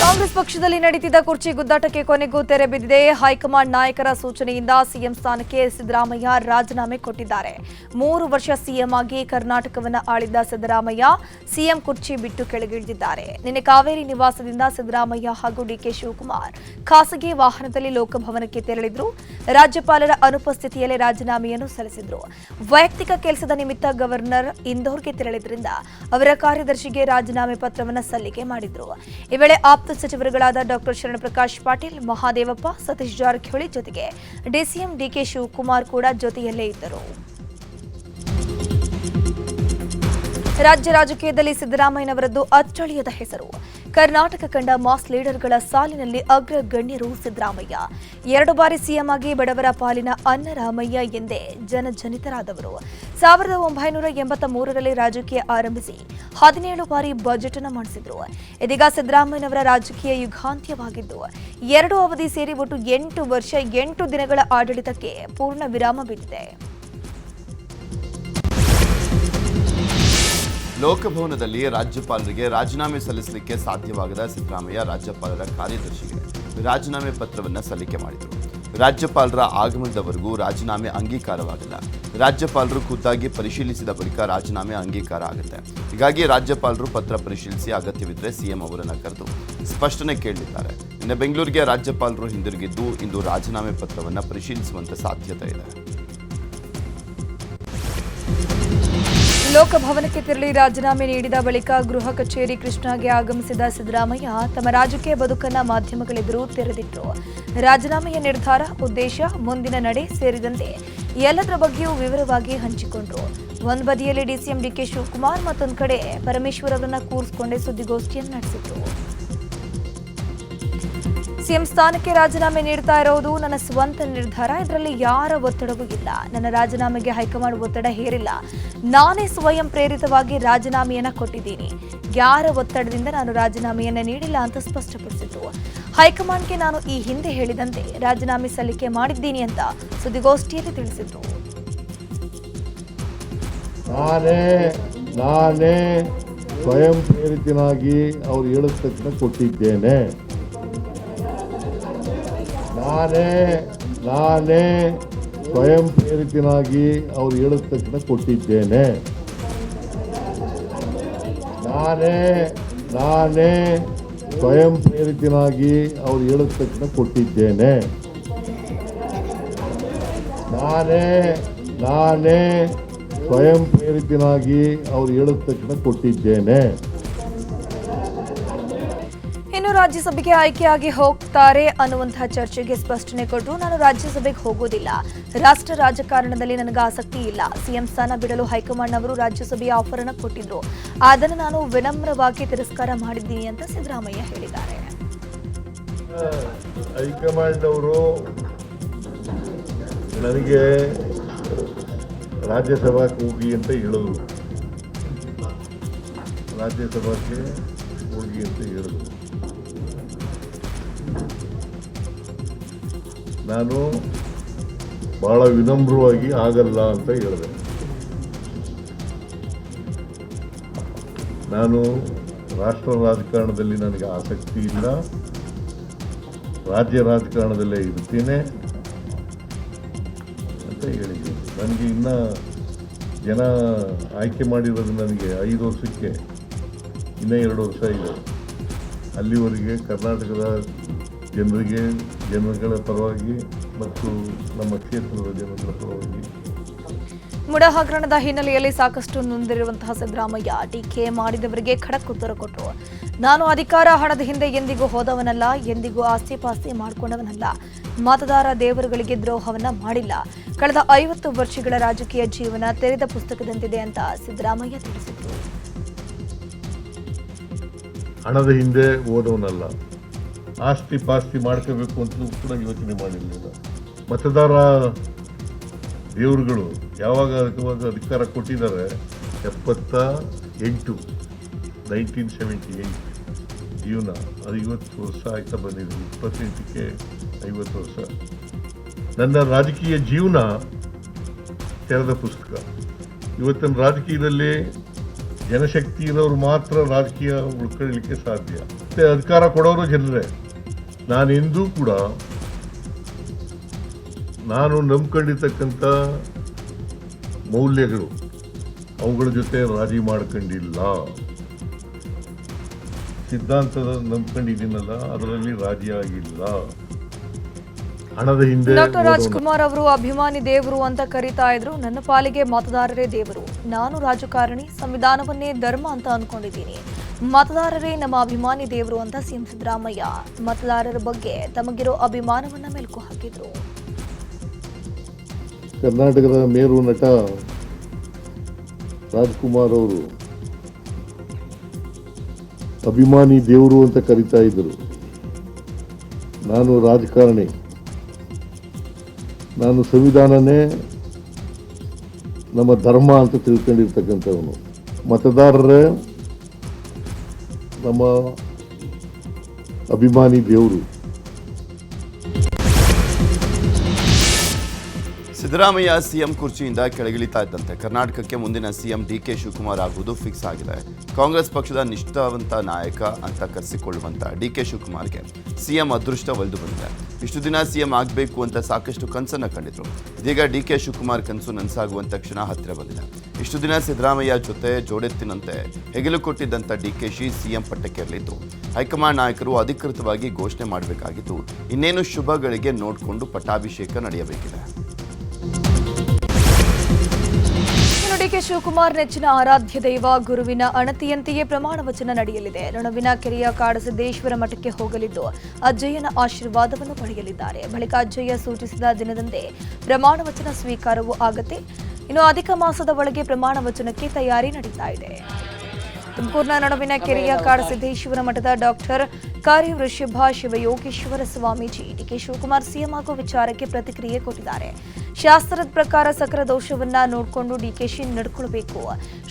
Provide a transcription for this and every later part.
ಕಾಂಗ್ರೆಸ್ ಪಕ್ಷದಲ್ಲಿ ನಡೆದಿದ್ದ ಕುರ್ಚಿ ಗುದ್ದಾಟಕ್ಕೆ ಕೊನೆಗೂ ತೆರೆ ಬಿದ್ದಿದೆ. ಹೈಕಮಾಂಡ್ ನಾಯಕರ ಸೂಚನೆಯಿಂದ ಸಿಎಂ ಸ್ಥಾನಕ್ಕೆ ಸಿದ್ದರಾಮಯ್ಯ ರಾಜೀನಾಮೆ ಕೊಟ್ಟಿದ್ದಾರೆ. 3 ವರ್ಷ ಸಿಎಂ ಆಗಿ ಕರ್ನಾಟಕವನ್ನು ಆಳಿದ್ದ ಸಿದ್ದರಾಮಯ್ಯ ಸಿಎಂ ಕುರ್ಚಿ ಬಿಟ್ಟು ಕೆಳಗಿಳಿದಿದ್ದಾರೆ. ನಿನ್ನೆ ಕಾವೇರಿ ನಿವಾಸದಿಂದ ಸಿದ್ದರಾಮಯ್ಯ ಹಾಗೂ ಡಿಕೆ ಶಿವಕುಮಾರ್ ಖಾಸಗಿ ವಾಹನದಲ್ಲಿ ಲೋಕಭವನಕ್ಕೆ ತೆರಳಿದ್ರು. ರಾಜ್ಯಪಾಲರ ಅನುಪಸ್ಥಿತಿಯಲ್ಲಿ ರಾಜೀನಾಮೆಯನ್ನು ಸಲ್ಲಿಸಿದ್ರು. ವೈಯಕ್ತಿಕ ಕೆಲಸದ ನಿಮಿತ್ತ ಗವರ್ನರ್ ಇಂದೋರ್ಗೆ ತೆರಳಿದ್ರಿಂದ ಅವರ ಕಾರ್ಯದರ್ಶಿಗೆ ರಾಜೀನಾಮೆ ಪತ್ರವನ್ನು ಸಲ್ಲಿಕೆ ಮಾಡಿದ್ರು. ಈ ವೇಳೆ ಆಪ್ತ ಸಚಿವರುಗಳಾದ ಡಾಕ್ಟರ್ ಶರಣಪ್ರಕಾಶ್ ಪಾಟೀಲ್, ಮಹಾದೇವಪ್ಪ, ಸತೀಶ್ ಜಾರಕಿಹೊಳಿ ಜೊತೆಗೆ ಡಿಸಿಎಂ ಡಿಕೆ ಶಿವಕುಮಾರ್ ಕೂಡ ಜೊತೆಯಲ್ಲೇ ಇದ್ದರು. ರಾಜ್ಯ ರಾಜಕೀಯದಲ್ಲಿ ಸಿದ್ದರಾಮಯ್ಯನವರದ್ದು ಅಚ್ಚಳಿಯದ ಹೆಸರು. ಕರ್ನಾಟಕ ಕಂಡ ಮಾಸ್ ಲೀಡರ್ಗಳ ಸಾಲಿನಲ್ಲಿ ಅಗ್ರಗಣ್ಯರು ಸಿದ್ದರಾಮಯ್ಯ. 2 ಬಾರಿ ಸಿಎಂ ಆಗಿ ಬಡವರ ಪಾಲಿನ ಅನ್ನರಾಮಯ್ಯ ಎಂದೇ ಜನಜನಿತರಾದವರು. 1983ರಲ್ಲಿ ರಾಜಕೀಯ ಆರಂಭಿಸಿ 17 ಬಾರಿ ಬಜೆಟ್ ಅನ್ನು ಮಂಡಿಸಿದ್ರು. ಇದೀಗ ಸಿದ್ದರಾಮಯ್ಯನವರ ರಾಜಕೀಯ ಯುಗಾಂತ್ಯವಾಗಿದ್ದು 2 ಅವಧಿ ಸೇರಿ ಒಟ್ಟು 8 ವರ್ಷ 8 ದಿನಗಳ ಆಡಳಿತಕ್ಕೆ ಪೂರ್ಣ ವಿರಾಮ ಬಿದ್ದಿದೆ. ಲೋಕಭವನದಲ್ಲಿ ರಾಜ್ಯಪಾಲರಿಗೆ ರಾಜೀನಾಮೆ ಸಲ್ಲಿಸಲಿಕ್ಕೆ ಸಾಧ್ಯವಾಗದ ಸಿದ್ದರಾಮಯ್ಯ ರಾಜ್ಯಪಾಲರ ಕಾರ್ಯದರ್ಶಿಗೆ ರಾಜೀನಾಮೆ ಪತ್ರವನ್ನು ಸಲ್ಲಿಕೆ ಮಾಡಿದರು. ರಾಜ್ಯಪಾಲರ ಆಗಮನದವರೆಗೂ ರಾಜೀನಾಮೆ ಅಂಗೀಕಾರವಾಗಿಲ್ಲ. ರಾಜ್ಯಪಾಲರು ಖುದ್ದಾಗಿ ಪರಿಶೀಲಿಸಿದ ಬಳಿಕ ರಾಜೀನಾಮೆ ಅಂಗೀಕಾರ ಆಗುತ್ತೆ. ಹೀಗಾಗಿ ರಾಜ್ಯಪಾಲರು ಪತ್ರ ಪರಿಶೀಲಿಸಿ ಅಗತ್ಯವಿದ್ದರೆ ಸಿಎಂ ಅವರನ್ನು ಕರೆದು ಸ್ಪಷ್ಟನೆ ಕೇಳಿದ್ದಾರೆ. ಇನ್ನು ಬೆಂಗಳೂರಿಗೆ ರಾಜ್ಯಪಾಲರು ಹಿಂದಿರುಗಿದ್ದು ಇಂದು ರಾಜೀನಾಮೆ ಪತ್ರವನ್ನು ಪರಿಶೀಲಿಸುವಂತೆ ಸಾಧ್ಯತೆ ಇದೆ. ಲೋಕಭವನಕ್ಕೆ ತೆರಳಿ ರಾಜೀನಾಮೆ ನೀಡಿದ ಬಳಿಕ ಗೃಹ ಕಚೇರಿ ಕೃಷ್ಣಾಗೆ ಆಗಮಿಸಿದ ಸಿದ್ದರಾಮಯ್ಯ ತಮ್ಮ ರಾಜಕೀಯ ಬದುಕನ್ನ ಮಾಧ್ಯಮಗಳೆದುರು ತೆರೆದಿಟ್ಟರು. ರಾಜೀನಾಮೆಯ ನಿರ್ಧಾರ, ಉದ್ದೇಶ, ಮುಂದಿನ ನಡೆ ಸೇರಿದಂತೆ ಎಲ್ಲದರ ಬಗ್ಗೆಯೂ ವಿವರವಾಗಿ ಹಂಚಿಕೊಂಡ್ರು. ಒಂದು ಬದಿಯಲ್ಲಿ ಡಿಸಿಎಂ ಡಿಕೆ ಶಿವಕುಮಾರ್, ಮತ್ತೊಂದು ಕಡೆ ಪರಮೇಶ್ವರ್ ಅವರನ್ನ ಕೂರಿಸಿಕೊಂಡೇ ಸುದ್ದಿಗೋಷ್ಠಿಯನ್ನು ನಡೆಸಿದ್ರು. ಸಿಎಂ ಸ್ಥಾನಕ್ಕೆ ರಾಜೀನಾಮೆ ನೀಡ್ತಾ ಇರೋದು ನನ್ನ ಸ್ವಂತ ನಿರ್ಧಾರ. ಇದರಲ್ಲಿ ಯಾರ ಒತ್ತಡವೂ ಇಲ್ಲ. ನನ್ನ ರಾಜೀನಾಮೆಗೆ ಹೈಕಮಾಂಡ್ ಒತ್ತಡ ಹೇರಿಲ್ಲ. ನಾನೇ ಸ್ವಯಂ ಪ್ರೇರಿತವಾಗಿ ರಾಜೀನಾಮೆಯನ್ನ ಕೊಟ್ಟಿದ್ದೀನಿ. ಯಾರ ಒತ್ತಡದಿಂದ ನಾನು ರಾಜೀನಾಮೆಯನ್ನ ನೀಡಿಲ್ಲ ಅಂತ ಸ್ಪಷ್ಟಪಡಿಸಿದ್ರು. ಹೈಕಮಾಂಡ್ಗೆ ನಾನು ಈ ಹಿಂದೆ ಹೇಳಿದಂತೆ ರಾಜೀನಾಮೆ ಸಲ್ಲಿಕೆ ಮಾಡಿದ್ದೀನಿ ಅಂತ ಸುದ್ದಿಗೋಷ್ಠಿಯಲ್ಲಿ ತಿಳಿಸಿದ್ರು. ನಾನೇ ಸ್ವಯಂ ಪ್ರೇರಿತನಾಗಿ ಅವ್ರು ಹೇಳಿದ ತಕ್ಷಣ ಕೊಟ್ಟಿದ್ದೇನೆ. ನಾನೇ ಸ್ವಯಂ ಪ್ರೇರಿತನಾಗಿ ಅವ್ರು ಹೇಳಿದ ತಕ್ಷಣ ಕೊಟ್ಟಿದ್ದೇನೆ. ನಾನೇ ಸ್ವಯಂ ಪ್ರೇರಿತನಾಗಿ ಅವ್ರು ಹೇಳಿದ ತಕ್ಷಣ ಕೊಟ್ಟಿದ್ದೇನೆ. ನಾನೇ ಸ್ವಯಂ ಪ್ರೇರಿತನಾಗಿ ಅವ್ರು ಹೇಳಿದ ತಕ್ಷಣ ಕೊಟ್ಟಿದ್ದೇನೆ. ಇನ್ನು ರಾಜ್ಯಸಭೆಗೆ ಆಯ್ಕೆಯಾಗಿ ಹೋಗ್ತಾರೆ ಅನ್ನುವಂತಹ ಚರ್ಚೆಗೆ ಸ್ಪಷ್ಟನೆ ಕೊಟ್ಟರು. ನಾನು ರಾಜ್ಯಸಭೆಗೆ ಹೋಗೋದಿಲ್ಲ. ರಾಷ್ಟ್ರ ರಾಜಕಾರಣದಲ್ಲಿ ನನಗೆ ಆಸಕ್ತಿ ಇಲ್ಲ. ಸಿಎಂ ಸ್ಥಾನ ಬಿಡಲು ಹೈಕಮಾಂಡ್ ಅವರು ರಾಜ್ಯಸಭೆಯ ಆಫರ್ ಅನ್ನು ಕೊಟ್ಟಿದ್ರು. ಅದನ್ನು ನಾನು ವಿನಮ್ರವಾಗಿ ತಿರಸ್ಕಾರ ಮಾಡಿದ್ದೀನಿ ಅಂತ ಸಿದ್ದರಾಮಯ್ಯ ಹೇಳಿದ್ದಾರೆ. ಹೈಕಮಾಂಡ್ ಅವರು ನನಗೆ ರಾಜ್ಯಸಭಾಕ್ಕೆ ಹೋಗಿ ಅಂತ ಹೇಳಿದ್ರು. ರಾಜ್ಯಸಭಾಕ್ಕೆ ಹೋಗಿ ಅಂತ ಹೇಳಿದ್ರು. ನಾನು ಬಹಳ ವಿನಮ್ರವಾಗಿ ಆಗಲ್ಲ ಅಂತ ಹೇಳಿದೆ. ನಾನು ರಾಷ್ಟ್ರ ರಾಜಕಾರಣದಲ್ಲಿ ನನಗೆ ಆಸಕ್ತಿ ಇಲ್ಲ. ರಾಜ್ಯ ರಾಜಕಾರಣದಲ್ಲೇ ಇರ್ತೀನಿ ಅಂತ ಹೇಳಿದ್ದೀನಿ. ನನಗೆ ಇನ್ನೂ ಜನ ಆಯ್ಕೆ ಮಾಡಿರೋದು ನನಗೆ 5 ವರ್ಷಕ್ಕೆ ಇನ್ನೂ 2 ವರ್ಷ ಇದೆ. ಅಲ್ಲಿವರೆಗೆ ಕರ್ನಾಟಕದ ಜನಗಳ ಪರವಾಗಿ ಮತ್ತು ನಮ್ಮ ಕ್ಷೇತ್ರದ ಜನಗಳ ಪರವಾಗಿ. ಮುಡ ಹಗರಣದ ಹಿನ್ನೆಲೆಯಲ್ಲಿ ಸಾಕಷ್ಟು ನೊಂದಿರುವಂತಹ ಸಿದ್ದರಾಮಯ್ಯ ಟೀಕೆ ಮಾಡಿದವರಿಗೆ ಖಡಕ್ ಉತ್ತರ ಕೊಟ್ಟರು. ನಾನು ಅಧಿಕಾರ ಹಣದ ಹಿಂದೆ ಎಂದಿಗೂ ಹೋದವನಲ್ಲ, ಎಂದಿಗೂ ಆಸ್ತಿ ಪಾಸ್ತಿ ಮಾಡಿಕೊಂಡವನಲ್ಲ, ಮತದಾರ ದೇವರುಗಳಿಗೆ ದ್ರೋಹವನ್ನ ಮಾಡಿಲ್ಲ. ಕಳೆದ 50 ವರ್ಷಗಳ ರಾಜಕೀಯ ಜೀವನ ತೆರೆದ ಪುಸ್ತಕದಂತಿದೆ ಅಂತ ಸಿದ್ದರಾಮಯ್ಯ ತಿಳಿಸಿದರು. ಹಣದ ಹಿಂದೆ ಹೋದವನಲ್ಲ, ಆಸ್ತಿ ಪಾಸ್ತಿ ಮಾಡ್ಕೋಬೇಕು ಅಂತಲೂ ಕೂಡ ಯೋಚನೆ ಮಾಡಿರಲಿಲ್ಲ. ಮತದಾರ ದೇವರುಗಳು ಯಾವಾಗ ಅಧಿಕಾರ ಕೊಟ್ಟಿದ್ದಾರೆ 1978 ಜೀವನ ಅದು 50 ವರ್ಷ ಆಯ್ತಾ ಬಂದಿದೆ. 28ಕ್ಕೆ 50 ವರ್ಷ. ನನ್ನ ರಾಜಕೀಯ ಜೀವನ ತೆರೆದ ಪುಸ್ತಕ. ಇವತ್ತಿನ ರಾಜಕೀಯದಲ್ಲಿ ಜನಶಕ್ತಿ ಇರೋರು ಮಾತ್ರ ರಾಜಕೀಯ ಉಳ್ಕೊಳ್ಳಲಿಕ್ಕೆ ಸಾಧ್ಯ. ಮತ್ತೆ ಅಧಿಕಾರ ಕೊಡೋರು ಜನರೇ. ನಾನೆಂದೂ ಕೂಡ ನಾನು ನಂಬ್ಕೊಂಡಿರ್ತಕ್ಕಂಥ ಮೌಲ್ಯಗಳು ಅವುಗಳ ಜೊತೆ ರಾಜಿ ಮಾಡ್ಕೊಂಡಿಲ್ಲ. ಸಿದ್ಧಾಂತದ ನಂಬ್ಕೊಂಡಿದ್ದೀನಲ್ಲ, ಅದರಲ್ಲಿ ರಾಜಿ ಆಗಿಲ್ಲ. ಹಣದ ಹಿಂದೆ ಡಾಕ್ಟರ್ ರಾಜ್ಕುಮಾರ್ ಅವರು ಅಭಿಮಾನಿ ದೇವರು ಅಂತ ಕರೀತಾ ಇದ್ರು. ನನ್ನ ಪಾಲಿಗೆ ಮತದಾರರೇ ದೇವರು. ನಾನು ರಾಜಕಾರಣಿ, ಸಂವಿಧಾನವನ್ನೇ ಧರ್ಮ ಅಂತ ಅನ್ಕೊಂಡಿದ್ದೀನಿ. ಮತದಾರರೇ ನಮ್ಮ ಅಭಿಮಾನಿ ದೇವರು ಅಂತ ಸಿಎಂ ಸಿದ್ದರಾಮಯ್ಯ ಮತದಾರರ ಬಗ್ಗೆ ತಮಗಿರೋ ಅಭಿಮಾನವನ್ನ ಮೆಲುಕು ಹಾಕಿದ್ರು. ಕರ್ನಾಟಕದ ಮೇರು ನಟ ರಾಜ್ಕುಮಾರ್ ಅವರು ಅಭಿಮಾನಿ ದೇವರು ಅಂತ ಕರೀತಾ ಇದ್ರು. ನಾನು ರಾಜಕಾರಣಿ, ನಾನು ಸಂವಿಧಾನನೇ ನಮ್ಮ ಧರ್ಮ ಅಂತ ತಿಳ್ಕೊಂಡಿರ್ತಕ್ಕಂಥವನು. ಮತದಾರರೇ ನಮ್ಮ ಅಭಿಮಾನಿ ದೇವರು. ಸಿದ್ದರಾಮಯ್ಯ ಸಿಎಂ ಕುರ್ಚಿಯಿಂದ ಕೆಳಗಿಳಿತಾ ಇದ್ದಂತೆ ಕರ್ನಾಟಕಕ್ಕೆ ಮುಂದಿನ ಸಿಎಂ ಡಿಕೆ ಶಿವಕುಮಾರ್ ಆಗುವುದು ಫಿಕ್ಸ್ ಆಗಿದೆ. ಕಾಂಗ್ರೆಸ್ ಪಕ್ಷದ ನಿಷ್ಠಾವಂತ ನಾಯಕ ಅಂತ ಕರೆಸಿಕೊಳ್ಳುವಂತ ಡಿಕೆ ಶಿವಕುಮಾರ್ಗೆ ಸಿಎಂ ಅದೃಷ್ಟ ಒಲಿದು ಬಂದಿದೆ. ಇಷ್ಟು ದಿನ ಸಿಎಂ ಆಗಬೇಕು ಅಂತ ಸಾಕಷ್ಟು ಕನಸನ್ನ ಕಂಡಿದ್ರು. ಇದೀಗ ಡಿಕೆ ಶಿವಕುಮಾರ್ ಕನಸು ನನಸಾಗುವಂತ ಕ್ಷಣ ಹತ್ತಿರ ಬಂದಿದೆ. ಇಷ್ಟು ದಿನ ಸಿದ್ದರಾಮಯ್ಯ ಜೊತೆ ಜೋಡೆತ್ತಿನಂತೆ ಹೆಗಲು ಕೊಟ್ಟಿದ್ದಂಥ ಡಿಕೆಶಿ ಸಿಎಂ ಪಟ್ಟಕ್ಕೇರಲಿದ್ದು ಹೈಕಮಾಂಡ್ ನಾಯಕರು ಅಧಿಕೃತವಾಗಿ ಘೋಷಣೆ ಮಾಡಬೇಕಾಗಿದ್ದು ಇನ್ನೇನು ಶುಭಗಳಿಗೆ ನೋಡಿಕೊಂಡು ಪಟ್ಟಾಭಿಷೇಕ ನಡೆಯಬೇಕಿದೆ. ಡಿಕೆ ಶಿವಕುಮಾರ್ ನೆಚ್ಚಿನ ಆರಾಧ್ಯ ದೈವ ಗುರುವಿನ ಅಣತಿಯಂತೆಯೇ ಪ್ರಮಾಣ ವಚನ ನಡೆಯಲಿದೆ. ರಣವಿನ ಕೆರೆಯ ಕಾಡಸಿದ್ದೇಶ್ವರ ಮಠಕ್ಕೆ ಹೋಗಲಿದ್ದು ಅಜ್ಜಯ್ಯನ ಆಶೀರ್ವಾದವನ್ನು ಪಡೆಯಲಿದ್ದಾರೆ. ಬಳಿಕ ಅಜ್ಜಯ್ಯ ಸೂಚಿಸಿದ ದಿನದಂದೇ ಪ್ರಮಾಣ ವಚನ ಸ್ವೀಕಾರವೂ ಆಗತ್ತೆ. ಇನ್ನು ಅಧಿಕ ಮಾಸದ ಒಳಗೆ ಪ್ರಮಾಣ ವಚನಕ್ಕೆ ತಯಾರಿ ನಡೀತಾ ಇದೆ. ತುಮಕೂರಿನ ನಡುವಿನ ಕೆರೆಯ ಕಾಡಸಿದ್ದೇಶ್ವರ ಮಠದ ಡಾಕ್ಟರ್ ಕಾರ್ಯವೃಷಭ ಶಿವಯೋಗೇಶ್ವರ ಸ್ವಾಮೀಜಿ ಡಿಕೆ ಶಿವಕುಮಾರ್ ಸಿಎಂ ಆಗೋ ವಿಚಾರಕ್ಕೆ ಪ್ರತಿಕ್ರಿಯೆ ಕೊಟ್ಟಿದ್ದಾರೆ. ಶಾಸ್ತ್ರದ ಪ್ರಕಾರ ಸಕಲ ದೋಷವನ್ನ ನೋಡಿಕೊಂಡು ಡಿಕೆಶಿ ನಡ್ಕೊಳ್ಬೇಕು.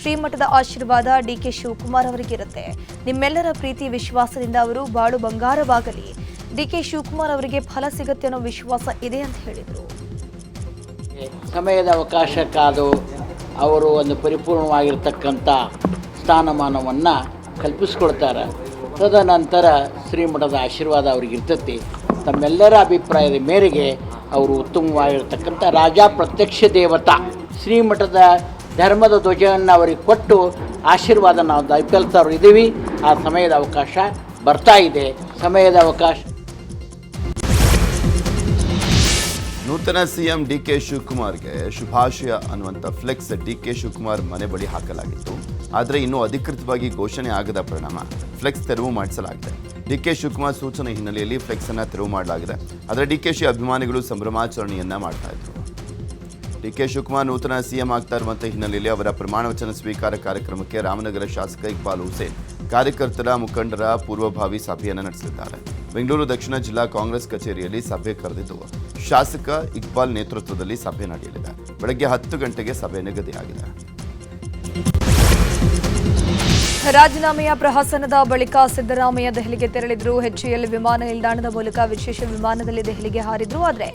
ಶ್ರೀಮಠದ ಆಶೀರ್ವಾದ ಡಿಕೆ ಶಿವಕುಮಾರ್ ಅವರಿಗಿರುತ್ತೆ. ನಿಮ್ಮೆಲ್ಲರ ಪ್ರೀತಿ ವಿಶ್ವಾಸದಿಂದ ಅವರು ಬಾಳು ಬಂಗಾರವಾಗಲಿ. ಡಿಕೆ ಶಿವಕುಮಾರ್ ಅವರಿಗೆ ಫಲ ಸಿಗುತ್ತೆ ಅನ್ನೋ ವಿಶ್ವಾಸ ಇದೆ ಅಂತ ಹೇಳಿದರು. ಸಮಯದ ಅವಕಾಶ ಕಾದು ಅವರು ಒಂದು ಪರಿಪೂರ್ಣವಾಗಿರ್ತಕ್ಕಂಥ ಸ್ಥಾನಮಾನವನ್ನು ಕಲ್ಪಿಸ್ಕೊಳ್ತಾರೆ. ತದನಂತರ ಶ್ರೀಮಠದ ಆಶೀರ್ವಾದ ಅವ್ರಿಗಿರ್ತೈತಿ. ತಮ್ಮೆಲ್ಲರ ಅಭಿಪ್ರಾಯದ ಮೇರೆಗೆ ಅವರು ಉತ್ತಮವಾಗಿರ್ತಕ್ಕಂಥ ರಾಜ ಪ್ರತ್ಯಕ್ಷ ದೇವತಾ ಶ್ರೀಮಠದ ಧರ್ಮದ ಧ್ವಜವನ್ನು ಅವರಿಗೆ ಕೊಟ್ಟು ಆಶೀರ್ವಾದ ನಾವು ದಯಪಾಲಿಸ್ತಾ ಇದ್ದೀವಿ. ಆ ಸಮಯದ ಅವಕಾಶ ಬರ್ತಾ ಇದೆ. ಸಮಯದ ಅವಕಾಶ ನೂತನ ಸಿಎಂ ಡಿಕೆ ಶಿವಕುಮಾರ್ಗೆ ಶುಭಾಶಯ ಅನ್ನುವಂಥ ಫ್ಲೆಕ್ಸ್ ಡಿಕೆ ಶಿವಕುಮಾರ್ ಮನೆ ಬಳಿ ಹಾಕಲಾಗಿತ್ತು. ಆದರೆ ಇನ್ನೂ ಅಧಿಕೃತವಾಗಿ ಘೋಷಣೆ ಆಗದ ಪರಿಣಾಮ ಫ್ಲೆಕ್ಸ್ ತೆರವು ಮಾಡಿಸಲಾಗಿದೆ. ಡಿಕೆ ಶಿವಕುಮಾರ್ ಸೂಚನೆ ಹಿನ್ನೆಲೆಯಲ್ಲಿ ಫ್ಲೆಕ್ಸ್ ಅನ್ನು ತೆರವು ಮಾಡಲಾಗಿದೆ. ಆದರೆ ಡಿಕೆಶಿ ಅಭಿಮಾನಿಗಳು ಸಂಭ್ರಮಾಚರಣೆಯನ್ನ ಮಾಡ್ತಾ ಇದ್ರು. ಡಿಕೆ ಶಿವಕುಮಾರ್ ನೂತನ ಸಿಎಂ ಆಗ್ತಾ ಇರುವಂತಹ ಹಿನ್ನೆಲೆಯಲ್ಲಿ ಅವರ ಪ್ರಮಾಣ ವಚನ ಸ್ವೀಕಾರ ಕಾರ್ಯಕ್ರಮಕ್ಕೆ ರಾಮನಗರ ಶಾಸಕ ಇಕ್ಬಾಲ್ ಹುಸೇನ್ ಕಾರ್ಯಕರ್ತರ ಮುಖಂಡರ ಪೂರ್ವಭಾವಿ ಸಭೆಯನ್ನು ನಡೆಸಲಿದ್ದಾರೆ. ಬೆಂಗಳೂರು ದಕ್ಷಿಣ ಜಿಲ್ಲಾ ಕಾಂಗ್ರೆಸ್ ಕಚೇರಿಯಲ್ಲಿ ಸಭೆ ಕರೆದಿದ್ದು ಶಾಸಕ ಇಕ್ಬಾಲ್ ನೇತೃತ್ವದಲ್ಲಿ ಸಭೆ ನಡೆಯಲಿದೆ. ಬೆಳಗ್ಗೆ 10 ಗಂಟೆಗೆ ಸಭೆ ನಿಗದಿಯಾಗಿದೆ. ರಾಜೀನಾಮೆಯ ಪ್ರಹಸನದ ಬಳಿಕ ಸಿದ್ದರಾಮಯ್ಯ ದೆಹಲಿಗೆ ತೆರಳಿದ್ರು. HAL ವಿಮಾನ ನಿಲ್ದಾಣದ ಮೂಲಕ ವಿಶೇಷ ವಿಮಾನದಲ್ಲಿ ದೆಹಲಿಗೆ ಹಾರಿದ್ರು. ಆದರೆ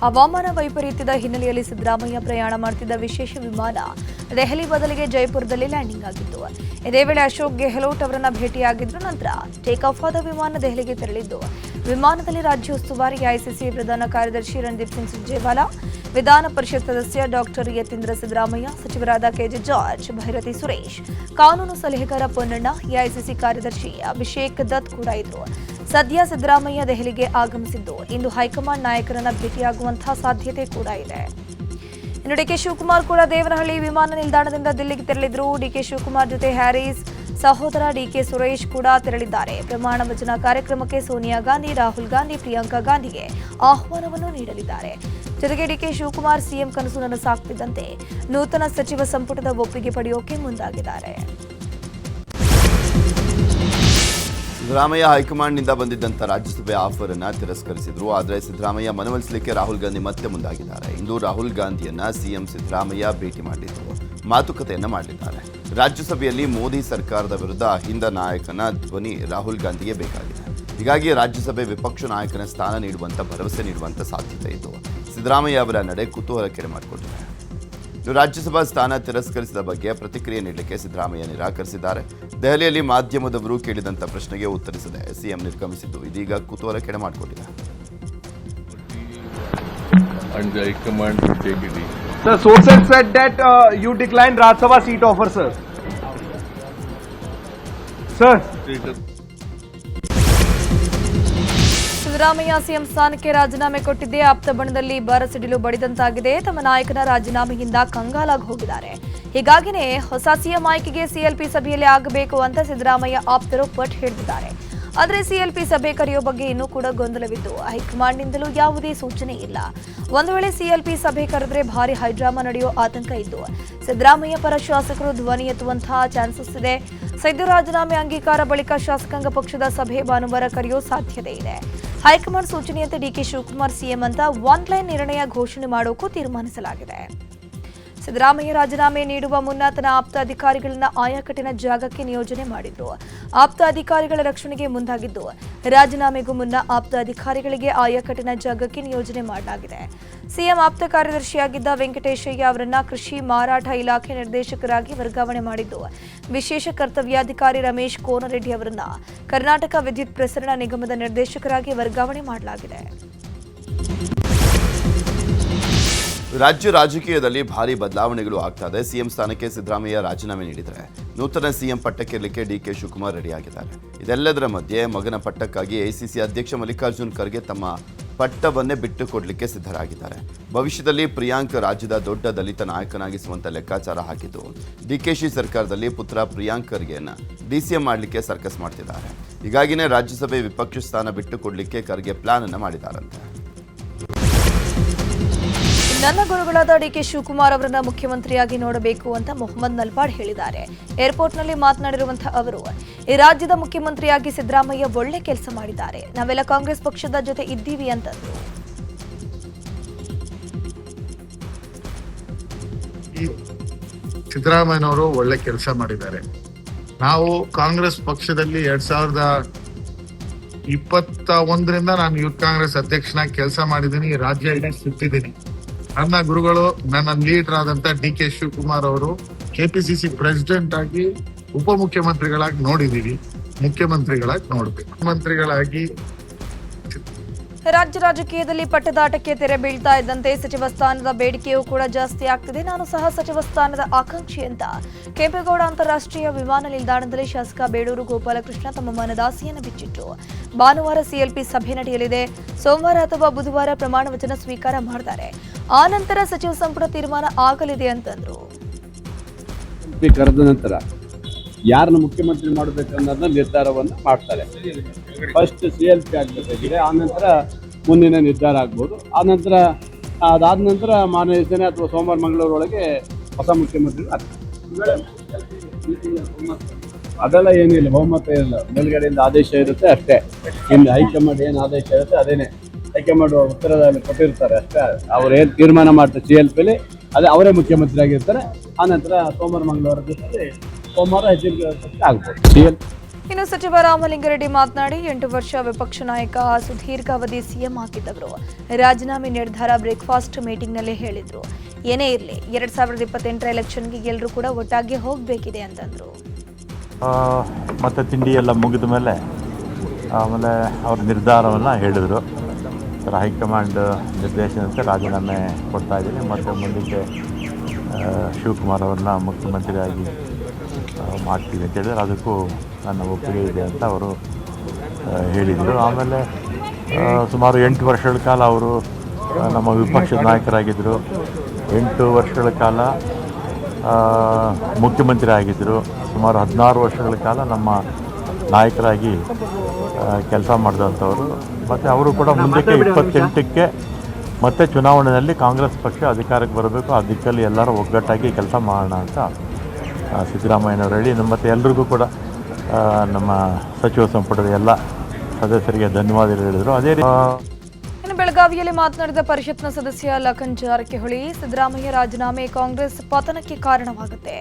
ಹವಾಮಾನ ವೈಪರೀತ್ಯದ ಹಿನ್ನೆಲೆಯಲ್ಲಿ ಸಿದ್ದರಾಮಯ್ಯ ಪ್ರಯಾಣ ಮಾಡುತ್ತಿದ್ದ ವಿಶೇಷ ವಿಮಾನ ದೆಹಲಿ ಬದಲಿಗೆ ಜೈಪುರದಲ್ಲಿ ಲ್ಯಾಂಡಿಂಗ್ ಆಗಿತ್ತು. ಇದೇ ವೇಳೆ ಅಶೋಕ್ ಗೆಹ್ಲೋಟ್ ಅವರನ್ನ ಭೇಟಿಯಾಗಿದ್ರು. ನಂತರ ಟೇಕ್ ಆಫ್ ಆದ ವಿಮಾನ ದೆಹಲಿಗೆ ತೆರಳಿದ್ದು ವಿಮಾನದಲ್ಲಿ ರಾಜ್ಯ ಉಸ್ತುವಾರಿ ICC ಪ್ರಧಾನ ಕಾರ್ಯದರ್ಶಿ ರಣದೀಪ್ ಸಿಂಗ್ ಸುರ್ಜೇವಾಲಾ, ವಿಧಾನ ಪರಿಷತ್ ಸದಸ್ಯ ಡಾಕ್ಟರ್ ಯತೀಂದ್ರ ಸಿದ್ದರಾಮಯ್ಯ, ಸಚಿವರಾದ KJ ಜಾರ್ಜ್, ಭೈರತಿ ಸುರೇಶ್, ಕಾನೂನು ಸಲಹೆಗಾರ ಪೊನ್ನಣ್ಣ, AICC ಕಾರ್ಯದರ್ಶಿ ಅಭಿಷೇಕ್ ದತ್ ಕೂಡ ಇದ್ರು. ಸದ್ಯ ಸಿದ್ದರಾಮಯ್ಯ ದೆಹಲಿಗೆ ಆಗಮಿಸಿದ್ದು ಇಂದು ಹೈಕಮಾಂಡ್ ನಾಯಕರನ್ನ ಭೇಟಿಯಾಗುವಂತಹ ಸಾಧ್ಯತೆ ಕೂಡ ಇದೆ. ಇನ್ನು ಡಿಕೆ ಶಿವಕುಮಾರ್ ಕೂಡ ದೇವನಹಳ್ಳಿ ವಿಮಾನ ನಿಲ್ದಾಣದಿಂದ ದಿಲ್ಲಿಗೆ ತೆರಳಿದ್ರು. ಡಿಕೆ ಶಿವಕುಮಾರ್ ಜೊತೆ ಹ್ಯಾರೀಸ್ ಸಹೋದರ DK ಸುರೇಶ್ ಕೂಡ ತೆರಳಿದ್ದಾರೆ. ಪ್ರಮಾಣ ವಚನ ಕಾರ್ಯಕ್ರಮಕ್ಕೆ ಸೋನಿಯಾ ಗಾಂಧಿ, ರಾಹುಲ್ ಗಾಂಧಿ, ಪ್ರಿಯಾಂಕಾ ಗಾಂಧಿಗೆ ಆಹ್ವಾನವನ್ನು ನೀಡಲಿದ್ದಾರೆ. ಜೊತೆಗೆ ಡಿಕೆ ಶಿವಕುಮಾರ್ ಸಿಎಂ ಕನಸು ನನಸಾಗ್ತಿದ್ದಂತೆ ನೂತನ ಸಚಿವ ಸಂಪುಟದ ಒಪ್ಪಿಗೆ ಪಡೆಯೋಕೆ ಮುಂದಾಗಿದ್ದಾರೆ. ಸಿದ್ದರಾಮಯ್ಯ ಹೈಕಮಾಂಡ್ನಿಂದ ಬಂದಿದ್ದಂಥ ರಾಜ್ಯಸಭೆ ಆಫರ್ ಅನ್ನ ತಿರಸ್ಕರಿಸಿದ್ರು. ಆದರೆ ಸಿದ್ದರಾಮಯ್ಯ ಮನವೊಲಿಸಲಿಕ್ಕೆ ರಾಹುಲ್ ಗಾಂಧಿ ಮತ್ತೆ ಮುಂದಾಗಿದ್ದಾರೆ. ಇಂದು ರಾಹುಲ್ ಗಾಂಧಿಯನ್ನ ಸಿಎಂ ಸಿದ್ದರಾಮಯ್ಯ ಭೇಟಿ ಮಾಡಿದ್ದು ಮಾತುಕತೆಯನ್ನ ಮಾಡಲಿದ್ದಾರೆ. ರಾಜ್ಯಸಭೆಯಲ್ಲಿ ಮೋದಿ ಸರ್ಕಾರದ ವಿರುದ್ಧ ಅಹಿಂದ ನಾಯಕನ ಧ್ವನಿ ರಾಹುಲ್ ಗಾಂಧಿಗೆ ಬೇಕಾಗಿದೆ. ಹೀಗಾಗಿ ರಾಜ್ಯಸಭೆ ವಿಪಕ್ಷ ನಾಯಕನ ಸ್ಥಾನ ನೀಡುವಂಥ ಭರವಸೆ ನೀಡುವಂಥ ಸಾಧ್ಯತೆ ಇದ್ದು ಸಿದ್ದರಾಮಯ್ಯ ಅವರ ನಡೆ ಕುತೂಹಲ ಕೆರೆ ಮಾಡಿಕೊಂಡಿದೆ. ರಾಜ್ಯಸಭಾ ಸ್ಥಾನ ತಿರಸ್ಕರಿಸಿದ ಬಗ್ಗೆ ಪ್ರತಿಕ್ರಿಯೆ ನೀಡಲಿಕ್ಕೆ ಸಿದ್ದರಾಮಯ್ಯ ನಿರಾಕರಿಸಿದ್ದಾರೆ. ದೆಹಲಿಯಲ್ಲಿ ಮಾಧ್ಯಮದವರು ಕೇಳಿದಂಥ ಪ್ರಶ್ನೆಗೆ ಉತ್ತರಿಸದೆ ಸಿಎಂ ನಿರ್ಗಮಿಸಿದ್ದು ಇದೀಗ ಕುತೂಹಲ ಕೆಡೆ ಮಾಡಿಕೊಂಡಿದೆ. And the High Command will take it easy. Sir, sources said that you declined Rajya Sabha seat offer, sir. Sir. Siddaramaiah CM ಸ್ಥಾನಕ್ಕೆ ರಾಜೀನಾಮೆ ಕೊಟ್ಟಿದ್ದೇ ಆಪ್ತ ಬಣದಲ್ಲಿ ಬರಸಿಡಿಲು ಬಡಿದಂತಾಗಿದೆ. ತಮ್ಮ ನಾಯಕನ ರಾಜೀನಾಮೆಯಿಂದ ಕಂಗಾಲಾಗಿ ಹೋಗಿದ್ದಾರೆ. ಹೀಗಾಗಿನೇ ಹೊಸ ಸಿಎಂ ಆಯ್ಕೆಗೆ ಸಿಎಲ್ಪಿ ಸಭೆಯಲ್ಲಿ ಆಗಬೇಕು ಅಂತ ಸಿದ್ದರಾಮಯ್ಯ ಆಪ್ತರು ಪಟ್ಟು ಹಿಡಿದಿದ್ದಾರೆ. ಆದರೆ ಸಿಎಲ್ಪಿ ಸಭೆ ಕರೆಯೋ ಬಗ್ಗೆ ಇನ್ನೂ ಕೂಡ ಗೊಂದಲವಿದ್ದು ಹೈಕಮಾಂಡ್ನಿಂದಲೂ ಯಾವುದೇ ಸೂಚನೆ ಇಲ್ಲ. ಒಂದು ವೇಳೆ ಸಿಎಲ್ಪಿ ಸಭೆ ಕರೆದ್ರೆ ಭಾರಿ ಹೈಡ್ರಾಮಾ ನಡೆಯೋ ಆತಂಕ ಇದ್ದು ಸಿದ್ದರಾಮಯ್ಯ ಪರ ಶಾಸಕರು ಧ್ವನಿ ಎತ್ತುವಂತಹ ಚಾನ್ಸಸ್ ಇದೆ. ಸದ್ಯ ರಾಜೀನಾಮೆ ಅಂಗೀಕಾರ ಬಳಿಕ ಶಾಸಕಾಂಗ ಪಕ್ಷದ ಸಭೆ ಭಾನುವಾರ ಕರೆಯೋ ಸಾಧ್ಯತೆ ಇದೆ. ಹೈಕಮಾಂಡ್ ಸೂಚನೆಯಂತೆ ಡಿಕೆ ಶಿವಕುಮಾರ್ ಸಿಎಂ ಅಂತ ಒನ್ಲೈನ್ ನಿರ್ಣಯ ಘೋಷಣೆ ಮಾಡೋಕ್ಕೂ ತೀರ್ಮಾನಿಸಲಾಗಿದೆ. ಸಿದ್ದರಾಮಯ್ಯ ರಾಜೀನಾಮೆ ನೀಡುವ ಮುನ್ನ ತನ್ನ ಆಪ್ತ ಅಧಿಕಾರಿಗಳನ್ನ ಆಯಾಕಟ್ಟಿನ ಜಾಗಕ್ಕೆ ನಿಯೋಜನೆ ಮಾಡಿದ್ರು. ಆಪ್ತ ಅಧಿಕಾರಿಗಳ ರಕ್ಷಣೆಗೆ ಮುಂದಾಗಿದ್ದು ರಾಜೀನಾಮೆಗೂ ಮುನ್ನ ಆಪ್ತ ಅಧಿಕಾರಿಗಳಿಗೆ ಆಯಾಕಟ್ಟಿನ ಜಾಗಕ್ಕೆ ನಿಯೋಜನೆ ಮಾಡಲಾಗಿದೆ. ಸಿಎಂ ಆಪ್ತ ಕಾರ್ಯದರ್ಶಿಯಾಗಿದ್ದ ವೆಂಕಟೇಶಯ್ಯ ಅವರನ್ನ ಕೃಷಿ ಮಾರಾಟ ಇಲಾಖೆ ನಿರ್ದೇಶಕರಾಗಿ ವರ್ಗಾವಣೆ ಮಾಡಿದ್ದು ವಿಶೇಷ ಕರ್ತವ್ಯಾಧಿಕಾರಿ ರಮೇಶ್ ಕೋನರೆಡ್ಡಿ ಅವರನ್ನ ಕರ್ನಾಟಕ ವಿದ್ಯುತ್ ಪ್ರಸರಣ ನಿಗಮದ ನಿರ್ದೇಶಕರಾಗಿ ವರ್ಗಾವಣೆ ಮಾಡಲಾಗಿದೆ. ರಾಜ್ಯ ರಾಜಕೀಯದಲ್ಲಿ ಭಾರಿ ಬದಲಾವಣೆಗಳು ಆಗ್ತಾ ಇದೆ. ಸಿಎಂ ಸ್ಥಾನಕ್ಕೆ ಸಿದ್ದರಾಮಯ್ಯ ರಾಜೀನಾಮೆ ನೀಡಿದರೆ ನೂತನ ಸಿಎಂ ಪಟ್ಟಕ್ಕೇರಲಿಕ್ಕೆ ಡಿಕೆ ಶಿವಕುಮಾರ್ ರೆಡಿಯಾಗಿದ್ದಾರೆ. ಇದೆಲ್ಲದರ ಮಧ್ಯೆ ಮಗನ ಪಟ್ಟಕ್ಕಾಗಿ ಎಐಸಿಸಿ ಅಧ್ಯಕ್ಷ ಮಲ್ಲಿಕಾರ್ಜುನ್ ಖರ್ಗೆ ತಮ್ಮ ಪಟ್ಟವನ್ನೇ ಬಿಟ್ಟುಕೊಡಲಿಕ್ಕೆ ಸಿದ್ಧರಾಗಿದ್ದಾರೆ. ಭವಿಷ್ಯದಲ್ಲಿ ಪ್ರಿಯಾಂಕ್ ರಾಜ್ಯದ ದೊಡ್ಡ ದಲಿತ ನಾಯಕನಾಗಿಸುವಂತ ಲೆಕ್ಕಾಚಾರ ಹಾಕಿದ್ದು ಡಿಕೆಶಿ ಸರ್ಕಾರದಲ್ಲಿ ಪುತ್ರ ಪ್ರಿಯಾಂಕ್ ಖರ್ಗೆಯನ್ನ ಡಿಸಿಎಂ ಮಾಡಲಿಕ್ಕೆ ಸರ್ಕಸ್ ಮಾಡ್ತಿದ್ದಾರೆ. ಹೀಗಾಗಿನೇ ರಾಜ್ಯಸಭೆ ವಿಪಕ್ಷ ಸ್ಥಾನ ಬಿಟ್ಟುಕೊಡಲಿಕ್ಕೆ ಖರ್ಗೆ ಪ್ಲಾನ್ ಅನ್ನು ಮಾಡಿದ್ದಾರಂತೆ. ನನ್ನ ಗುರುಗಳಾದ ಡಿಕೆ ಶಿವಕುಮಾರ್ ಅವರನ್ನ ಮುಖ್ಯಮಂತ್ರಿಯಾಗಿ ನೋಡಬೇಕು ಅಂತ ಮೊಹಮ್ಮದ್ ನಲ್ಪಾಡ್ ಹೇಳಿದ್ದಾರೆ. ಏರ್ಪೋರ್ಟ್ನಲ್ಲಿ ಮಾತನಾಡಿರುವಂತಹ ಅವರು ಈ ರಾಜ್ಯದ ಮುಖ್ಯಮಂತ್ರಿಯಾಗಿ ಸಿದ್ದರಾಮಯ್ಯ ಒಳ್ಳೆ ಕೆಲಸ ಮಾಡಿದ್ದಾರೆ. ನಾವೆಲ್ಲ ಕಾಂಗ್ರೆಸ್ ಪಕ್ಷದ ಜೊತೆ ಇದ್ದೀವಿ ಅಂತಂದ್ರು. ಸಿದ್ದರಾಮಯ್ಯನವರು ಒಳ್ಳೆ ಕೆಲಸ ಮಾಡಿದ್ದಾರೆ. ನಾವು ಕಾಂಗ್ರೆಸ್ ಪಕ್ಷದಲ್ಲಿ 2021ರಿಂದ ನಾನು ಯೂತ್ ಕಾಂಗ್ರೆಸ್ ಅಧ್ಯಕ್ಷನಾಗಿ ಕೆಲಸ ಮಾಡಿದ್ದೀನಿ. ರಾಜ್ಯ ಇಡೀ ಸುತ್ತಿದ್ದೀನಿ. ನನ್ನ ಗುರುಗಳು, ನನ್ನ ಲೀಡರ್ ಆದಂತ ಡಿಕೆ ಶಿವಕುಮಾರ್ ಅವರು ಕೆಪಿಸಿಸಿ ಪ್ರೆಸಿಡೆಂಟ್ ಆಗಿ ಉಪಮುಖ್ಯಮಂತ್ರಿಗಳಾಗಿ ನೋಡಿದೀವಿ. ಮುಖ್ಯಮಂತ್ರಿಗಳಾಗಿ ನೋಡ್ಬೇಕು. ಮುಖ್ಯಮಂತ್ರಿಗಳಾಗಿ ರಾಜ್ಯ ರಾಜಕೀಯದಲ್ಲಿ ಪಟ್ಟದಾಟಕ್ಕೆ ತೆರೆ ಬೀಳ್ತಾ ಇದ್ದಂತೆ ಸಚಿವ ಸ್ಥಾನದ ಬೇಡಿಕೆಯೂ ಕೂಡ ಜಾಸ್ತಿ ಆಗ್ತಿದೆ. ನಾನು ಸಹ ಸಚಿವ ಸ್ಥಾನದ ಆಕಾಂಕ್ಷಿ ಅಂತ ಕೆಂಪೇಗೌಡ ಅಂತಾರಾಷ್ಟ್ರೀಯ ವಿಮಾನ ನಿಲ್ದಾಣದಲ್ಲಿ ಶಾಸಕ ಬೇಡೂರು ಗೋಪಾಲಕೃಷ್ಣ ತಮ್ಮ ಮನದಾಸೆಯನ್ನು ಬಿಚ್ಚಿಟ್ರು. ಭಾನುವಾರ ಸಿಎಲ್ಪಿ ಸಭೆ ನಡೆಯಲಿದೆ. ಸೋಮವಾರ ಅಥವಾ ಬುಧವಾರ ಪ್ರಮಾಣ ವಚನ ಸ್ವೀಕಾರ ಮಾಡ್ತಾರೆ. ಆ ನಂತರ ಸಚಿವ ಸಂಪುಟ ತೀರ್ಮಾನ ಆಗಲಿದೆ ಅಂತಂದ್ರು. ಕರೆದ ನಂತರ ಯಾರನ್ನ ಮುಖ್ಯಮಂತ್ರಿ ಮಾಡಬೇಕನ್ನೋದನ್ನ ನಿರ್ಧಾರವನ್ನು ಮಾಡ್ತಾರೆ. ಫಸ್ಟ್ ಸಿಎಲ್ಪಿ ಆಗಬೇಕಾಗಿದೆ, ಆನಂತರ ಮುಂದಿನ ನಿರ್ಧಾರ ಆಗ್ಬೋದು. ಆನಂತರ ಅದಾದ ನಂತರ ಮಾರನೇ ದಿವಸನೇ ಅಥವಾ ಸೋಮವಾರ ಮಂಗಳೂರೊಳಗೆ ಹೊಸ ಮುಖ್ಯಮಂತ್ರಿ ಆಗ್ತಾರೆ. ಅದೆಲ್ಲ ಏನಿಲ್ಲ, ಬಹುಮತ ಇಲ್ಲ, ಮೇಲ್ಗಡೆಯಿಂದ ಆದೇಶ ಇರುತ್ತೆ ಅಷ್ಟೇ. ಇನ್ನು ಹೈಕಮಾಂಡ್ ಏನು ಆದೇಶ ಇರುತ್ತೆ ಅದೇನೆ. ಹೈಕಮಾಂಡ್ ಉತ್ತರದಲ್ಲಿ ಕೊಟ್ಟಿರ್ತಾರೆ ಅಷ್ಟೇ. ಅವ್ರು ಏನು ತೀರ್ಮಾನ ಮಾಡ್ತಾರೆ ಸಿಎಲ್ಪಿಲಿ ಅದೇ ಅವರೇ ಮುಖ್ಯಮಂತ್ರಿ ಆಗಿರ್ತಾರೆ. ಆನಂತರ ಸೋಮವಾರ ಮಂಗಳವಾರ ದಿವಸದಲ್ಲಿ ಸೋಮವಾರ ಆಗ್ಬೋದು. ಇನ್ನು ಸಚಿವ ರಾಮಲಿಂಗಾರೆಡ್ಡಿ ಮಾತನಾಡಿ 8 ವರ್ಷ ವಿಪಕ್ಷ ನಾಯಕ ಸುದೀರ್ಘ ಅವಧಿ ಸಿಎಂ ಆಗಿದ್ದವರು ರಾಜೀನಾಮೆ ನಿರ್ಧಾರ ಬ್ರೇಕ್ಫಾಸ್ಟ್ ಮೀಟಿಂಗ್ನಲ್ಲೇ ಹೇಳಿದ್ರು. ಏನೇ ಇರಲಿ 2028 ಎಲೆಕ್ಷನ್ಗೆ ಎಲ್ಲರೂ ಕೂಡ ಒಟ್ಟಾಗಿ ಹೋಗಬೇಕಿದೆ ಅಂತಂದ್ರು. ಮತ್ತು ತಿಂಡಿ ಎಲ್ಲ ಮುಗಿದ ಮೇಲೆ ಆಮೇಲೆ ಅವ್ರ ನಿರ್ಧಾರವನ್ನು ಹೇಳಿದರು. ಹೈಕಮಾಂಡ್ ನಿರ್ದೇಶನದಂತೆ ರಾಜೀನಾಮೆ ಕೊಡ್ತಾ ಇದ್ದೀನಿ ಮತ್ತು ಮುಂದಕ್ಕೆ ಶಿವಕುಮಾರ್ ಅವ್ರನ್ನ ಮುಖ್ಯಮಂತ್ರಿಯಾಗಿ ಮಾಡ್ತೀವಿ ಅಂತ ಹೇಳಿದ್ರೆ ಅದಕ್ಕೂ ನನ್ನ ಒಪ್ಪಿಗೆ ಇದೆ ಅಂತ ಅವರು ಹೇಳಿದರು. ಆಮೇಲೆ ಸುಮಾರು 8 ವರ್ಷಗಳ ಕಾಲ ಅವರು ನಮ್ಮ ವಿಪಕ್ಷದ ನಾಯಕರಾಗಿದ್ದರು. 8 ವರ್ಷಗಳ ಕಾಲ ಮುಖ್ಯಮಂತ್ರಿ ಆಗಿದ್ದರು. ಸುಮಾರು 16 ವರ್ಷಗಳ ಕಾಲ ನಮ್ಮ ನಾಯಕರಾಗಿ ಕೆಲಸ ಮಾಡಿದಂಥವರು. ಮತ್ತು ಅವರು ಕೂಡ ಮುಂದಕ್ಕೆ 28ಕ್ಕೆ ಮತ್ತೆ ಚುನಾವಣೆಯಲ್ಲಿ ಕಾಂಗ್ರೆಸ್ ಪಕ್ಷ ಅಧಿಕಾರಕ್ಕೆ ಬರಬೇಕು. ಆ ದಿಕ್ಕಲ್ಲಿ ಎಲ್ಲರೂ ಒಗ್ಗಟ್ಟಾಗಿ ಕೆಲಸ ಮಾಡೋಣ ಅಂತ ಸಿದ್ದರಾಮಯ್ಯನವರು ಹೇಳಿ ಮತ್ತು ಎಲ್ರಿಗೂ ಕೂಡ ನಮ್ಮ ಸಚಿವ ಸಂಪುಟದ ಎಲ್ಲ ಸದಸ್ಯರಿಗೆ ಧನ್ಯವಾದಗಳು ಹೇಳಿದರು. ಅದೇ ಇನ್ನು ಬೆಳಗಾವಿಯಲ್ಲಿ ಮಾತನಾಡಿದ ಪರಿಷತ್ನ ಸದಸ್ಯ ಲಖನ್ ಜಾರಕಿಹೊಳಿ, ಸಿದ್ದರಾಮಯ್ಯ ರಾಜೀನಾಮೆ ಕಾಂಗ್ರೆಸ್ ಪತನಕ್ಕೆ ಕಾರಣವಾಗುತ್ತೆ.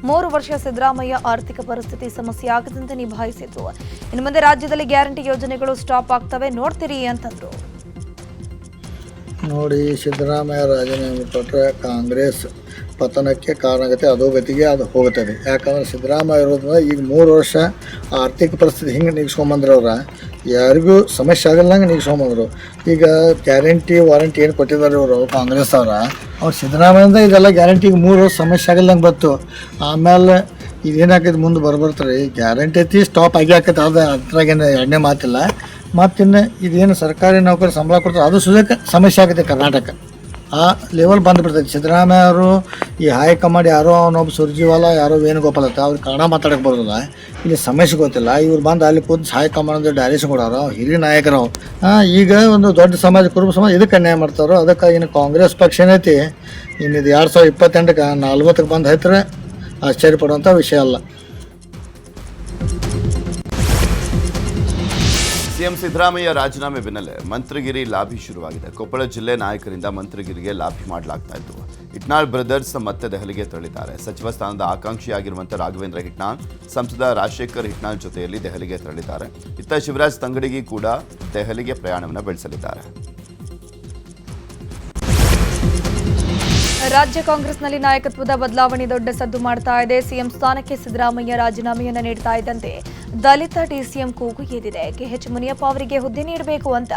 3 ವರ್ಷ ಸಿದ್ದರಾಮಯ್ಯ ಆರ್ಥಿಕ ಪರಿಸ್ಥಿತಿ ಸಮಸ್ಯೆ ಆಗದಂತೆ ನಿಭಾಯಿಸಿದ್ರು. ಇನ್ನು ಮುಂದೆ ರಾಜ್ಯದಲ್ಲಿ ಗ್ಯಾರಂಟಿ ಯೋಜನೆಗಳು ಸ್ಟಾಪ್ ಆಗ್ತವೆ, ನೋಡ್ತೀರಿ ಅಂತಂದ್ರು. ನೋಡಿ, ಸಿದ್ದರಾಮಯ್ಯ ರಾಜೀನಾಮೆ ಕೊಟ್ಟರೆ ಕಾಂಗ್ರೆಸ್ ಪತನಕ್ಕೆ ಕಾರಣ ಆಗುತ್ತೆ, ಅಧೋಗತಿಗೆ ಅದು ಹೋಗುತ್ತದೆ. ಯಾಕಂದರೆ ಸಿದ್ದರಾಮಯ್ಯ ಇರೋದ್ರಿಂದ ಈಗ 3 ವರ್ಷ ಆರ್ಥಿಕ ಪರಿಸ್ಥಿತಿ ಹಿಂಗೆ ನಿಗ್ಸ್ಕೊಂಬಂದ್ರವ್ರ ಯಾರಿಗೂ ಸಮಸ್ಯೆ ಆಗಲ್ಲಂಗೆ ನಿಗ್ಸ್ಕೊಂಬಂದರು. ಈಗ ಗ್ಯಾರಂಟಿ ವಾರಂಟಿ ಏನು ಕೊಟ್ಟಿದ್ದಾರೆ ಇವರು ಕಾಂಗ್ರೆಸ್ ಅವ್ರು ಸಿದ್ದರಾಮಯ್ಯಿಂದ ಇದೆಲ್ಲ ಗ್ಯಾರಂಟಿಗೆ 3 ವರ್ಷ ಸಮಸ್ಯೆ ಆಗಲ್ಲಂಗೆ ಬಂತು. ಆಮೇಲೆ ಇದೇನಾಕೈತೆ ಮುಂದೆ ಬರ್ತಾರೆ ಗ್ಯಾರಂಟಿ ಐತಿ ಸ್ಟಾಪ್ ಆಗಿ ಆಕೈತೆ, ಅದು ಅದ್ರಾಗೇನು ಎರಡನೇ ಮಾತಿಲ್ಲ. ಮತ್ತಿನ್ನು ಇದೇನು ಸರ್ಕಾರಿ ನೌಕರಿ ಸಂಬಳ ಕೊಡ್ತಾರೆ ಅದು ಸುಜಕ್ಕೆ ಸಮಸ್ಯೆ ಆಗುತ್ತೆ ಕರ್ನಾಟಕ. ಆ ಲೆವೆಲ್ ಬಂದುಬಿಡ್ತೈತೆ. ಸಿದ್ದರಾಮಯ್ಯ ಅವರು ಈ ಹೈಕಮಾಂಡ್ ಯಾರೋ ಅವನೊಬ್ಬ ಸುರ್ಜಿವಾಲ ಯಾರೋ ವೇಣುಗೋಪಾಲ್ ಅಂತ ಅವ್ರು ಕನ್ನಡ ಮಾತಾಡೋಕ್ಕೆ ಬರೋದಿಲ್ಲ, ಇಲ್ಲಿ ಸಮಸ್ಯೆ ಗೊತ್ತಿಲ್ಲ. ಇವ್ರು ಬಂದು ಅಲ್ಲಿ ಕೂತು ಹೈಕಮಾಂಡ್ ಡೈರೆಕ್ಷನ್ ಕೊಡೋರು ಹಿರಿಯ ನಾಯಕರು. ಈಗ ಒಂದು ದೊಡ್ಡ ಸಮಾಜ ಕುರುಬ ಸಮಾಜ ಇದಕ್ಕೆ ಅನ್ಯಾಯ ಮಾಡ್ತಾರೋ. ಅದಕ್ಕಾಗಿ ಇನ್ನು ಕಾಂಗ್ರೆಸ್ ಪಕ್ಷ ಏನೈತಿ ಇನ್ನಿದು 2028ಕ್ಕೆ 40ಕ್ಕೆ ಬಂದು ಹೈತ್ರೆ ಆಶ್ಚರ್ಯಪಡುವಂಥ ವಿಷಯ ಅಲ್ಲ. ಸಿಎಂ ಸಿದ್ದರಾಮಯ್ಯ ರಾಜೀನಾಮೆ ಬೆನ್ನಲ್ಲೇ ಮಂತ್ರಿಗಿರಿ ಲಾಬಿ ಶುರುವಾಗಿದೆ. ಕೊಪ್ಪಳ ಜಿಲ್ಲೆ ನಾಯಕರಿಂದ ಮಂತ್ರಿಗಿರಿಗೆ ಲಾಬಿ ಮಾಡಲಾಗ್ತಾ ಇತ್ತು. ಹಿಟ್ನಾಳ್ ಬ್ರದರ್ಸ್ ಮತ್ತೆ ದೆಹಲಿಗೆ ತೆರಳಿದ್ದಾರೆ. ಸಚಿವ ಸ್ಥಾನದ ಆಕಾಂಕ್ಷಿಯಾಗಿರುವಂಥ ರಾಘವೇಂದ್ರ ಹಿಟ್ನಾಳ್ ಸಂಸದ ರಾಜಶೇಖರ್ ಹಿಟ್ನಾಳ್ ಜೊತೆಯಲ್ಲಿ ದೆಹಲಿಗೆ ತೆರಳಿದ್ದಾರೆ. ಇತ್ತ ಶಿವರಾಜ್ ತಂಗಡಗಿ ಕೂಡ ದೆಹಲಿಗೆ ಪ್ರಯಾಣವನ್ನು ಬೆಳೆಸಲಿದ್ದಾರೆ. ರಾಜ್ಯ ಕಾಂಗ್ರೆಸ್ನಲ್ಲಿ ನಾಯಕತ್ವದ ಬದಲಾವಣೆ ದೊಡ್ಡ ಸದ್ದು ಮಾಡ್ತಾ ಇದೆ. ಸಿಎಂ ಸ್ಥಾನಕ್ಕೆ ಸಿದ್ದರಾಮಯ್ಯ ರಾಜೀನಾಮೆಯನ್ನು ನೀಡ್ತಾ ಇದ್ದಂತೆ ದಲಿತ ಡಿಸಿಎಂ ಕೂಗು ಎದ್ದಿದೆ. ಕೆಎಚ್ ಮುನಿಯಪ್ಪ ಅವರಿಗೆ ಹುದ್ದೆ ನೀಡಬೇಕು ಅಂತ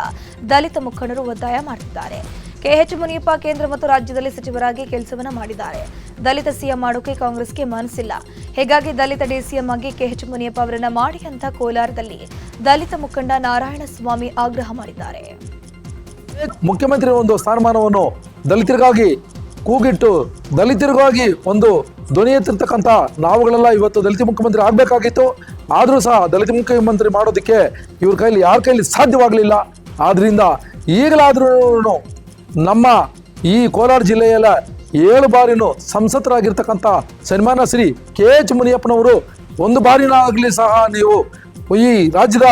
ದಲಿತ ಮುಖಂಡರು ಒತ್ತಾಯ ಮಾಡುತ್ತಿದ್ದಾರೆ. ಕೆಎಚ್ ಮುನಿಯಪ್ಪ ಕೇಂದ್ರ ಮತ್ತು ರಾಜ್ಯದಲ್ಲಿ ಸಚಿವರಾಗಿ ಕೆಲಸವನ್ನ ಮಾಡಿದ್ದಾರೆ. ದಲಿತ ಸಿಎಂ ಮಾಡೋಕೆ ಕಾಂಗ್ರೆಸ್ಗೆ ಮನಸ್ಸಿಲ್ಲ. ಹೀಗಾಗಿ ದಲಿತ ಡಿಸಿಎಂ ಆಗಿ ಕೆಎಚ್ ಮುನಿಯಪ್ಪ ಅವರನ್ನ ಮಾಡಿ ಅಂತ ಕೋಲಾರದಲ್ಲಿ ದಲಿತ ಮುಖಂಡ ನಾರಾಯಣಸ್ವಾಮಿ ಆಗ್ರಹ ಮಾಡಿದ್ದಾರೆ. ಮುಖ್ಯಮಂತ್ರಿ ಒಂದು ಸ್ಥಾನಮಾನವನ್ನು ದಲಿತರಿಗಾಗಿ ಕೂಗಿಟ್ಟು ದಲಿತರಿಗಾಗಿ ಒಂದು ಧ್ವನಿ ಎತ್ತಿರ್ತಕ್ಕಂಥ ನಾವುಗಳೆಲ್ಲ ಇವತ್ತು ದಲಿತ ಮುಖ್ಯಮಂತ್ರಿ ಆಗಬೇಕಾಗಿತ್ತು. ಆದರೂ ಸಹ ದಲಿತ ಮುಖ್ಯಮಂತ್ರಿ ಮಾಡೋದಕ್ಕೆ ಇವ್ರ ಕೈಲಿ ಯಾರ ಕೈಲಿ ಸಾಧ್ಯವಾಗಲಿಲ್ಲ. ಆದ್ದರಿಂದ ಈಗಲಾದ್ರೂ ನಮ್ಮ ಈ ಕೋಲಾರ ಜಿಲ್ಲೆಯಲ್ಲ 7 ಬಾರಿನೂ ಸಂಸದರಾಗಿರ್ತಕ್ಕಂಥ ಸನ್ಮಾನ್ಯ ಶ್ರೀ ಕೆಎಚ್ ಮುನಿಯಪ್ಪನವರು ಒಂದು ಬಾರಿನಾಗಲಿ ಸಹ ನೀವು ಈ ರಾಜ್ಯದ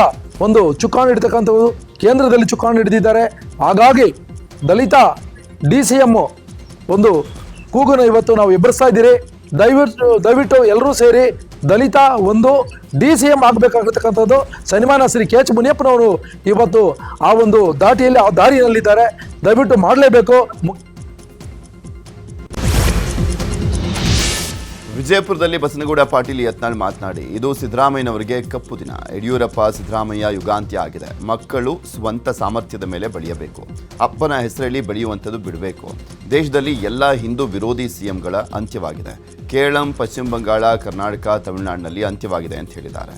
ಒಂದು ಚುಕ್ಕಾಣಿ ಹಿಡಿತಕ್ಕಂಥದ್ದು ಕೇಂದ್ರದಲ್ಲಿ ಚುಕ್ಕಾಣಿ ಹಿಡಿದಿದ್ದಾರೆ. ಹಾಗಾಗಿ ದಲಿತ DCM ಒಂದು ಕೂಗನ್ನು ಇವತ್ತು ನಾವು ಎಬ್ಬರಿಸ್ತಾ ಇದ್ದೀರಿ. ದಯವಿಟ್ಟು ಎಲ್ಲರೂ ಸೇರಿ ದಲಿತ ಒಂದು DCM ಆಗಬೇಕಾಗಿರ್ತಕ್ಕಂಥದ್ದು ಸನ್ಮಾನ್ಯ ಶ್ರೀ ಕೆಎಚ್ ಮುನಿಯಪ್ಪನವರು ಇವತ್ತು ಆ ಒಂದು ದಾಟಿಯಲ್ಲಿ ಆ ದಾರಿಯಲ್ಲಿದ್ದಾರೆ. ದಯವಿಟ್ಟು ಮಾಡಲೇಬೇಕು. ವಿಜಯಪುರದಲ್ಲಿ ಬಸನಗೌಡ ಪಾಟೀಲ್ ಯತ್ನಾಳ್ ಮಾತನಾಡಿ, ಇದು ಸಿದ್ದರಾಮಯ್ಯನವರಿಗೆ ಕಪ್ಪು ದಿನ. ಯಡಿಯೂರಪ್ಪ ಸಿದ್ದರಾಮಯ್ಯ ಯುಗಾಂತ್ಯ ಆಗಿದೆ. ಮಕ್ಕಳು ಸ್ವಂತ ಸಾಮರ್ಥ್ಯದ ಮೇಲೆ ಬೆಳೆಯಬೇಕು. ಅಪ್ಪನ ಹೆಸರಲ್ಲಿ ಬೆಳೆಯುವಂಥದ್ದು ಬಿಡಬೇಕು. ದೇಶದಲ್ಲಿ ಎಲ್ಲ ಹಿಂದೂ ವಿರೋಧಿ ಸಿಎಂಗಳ ಅಂತ್ಯವಾಗಿದೆ. ಕೇರಳಂ, ಪಶ್ಚಿಮ ಬಂಗಾಳ, ಕರ್ನಾಟಕ, ತಮಿಳುನಾಡಿನಲ್ಲಿ ಅಂತ್ಯವಾಗಿದೆ ಅಂತ ಹೇಳಿದ್ದಾರೆ.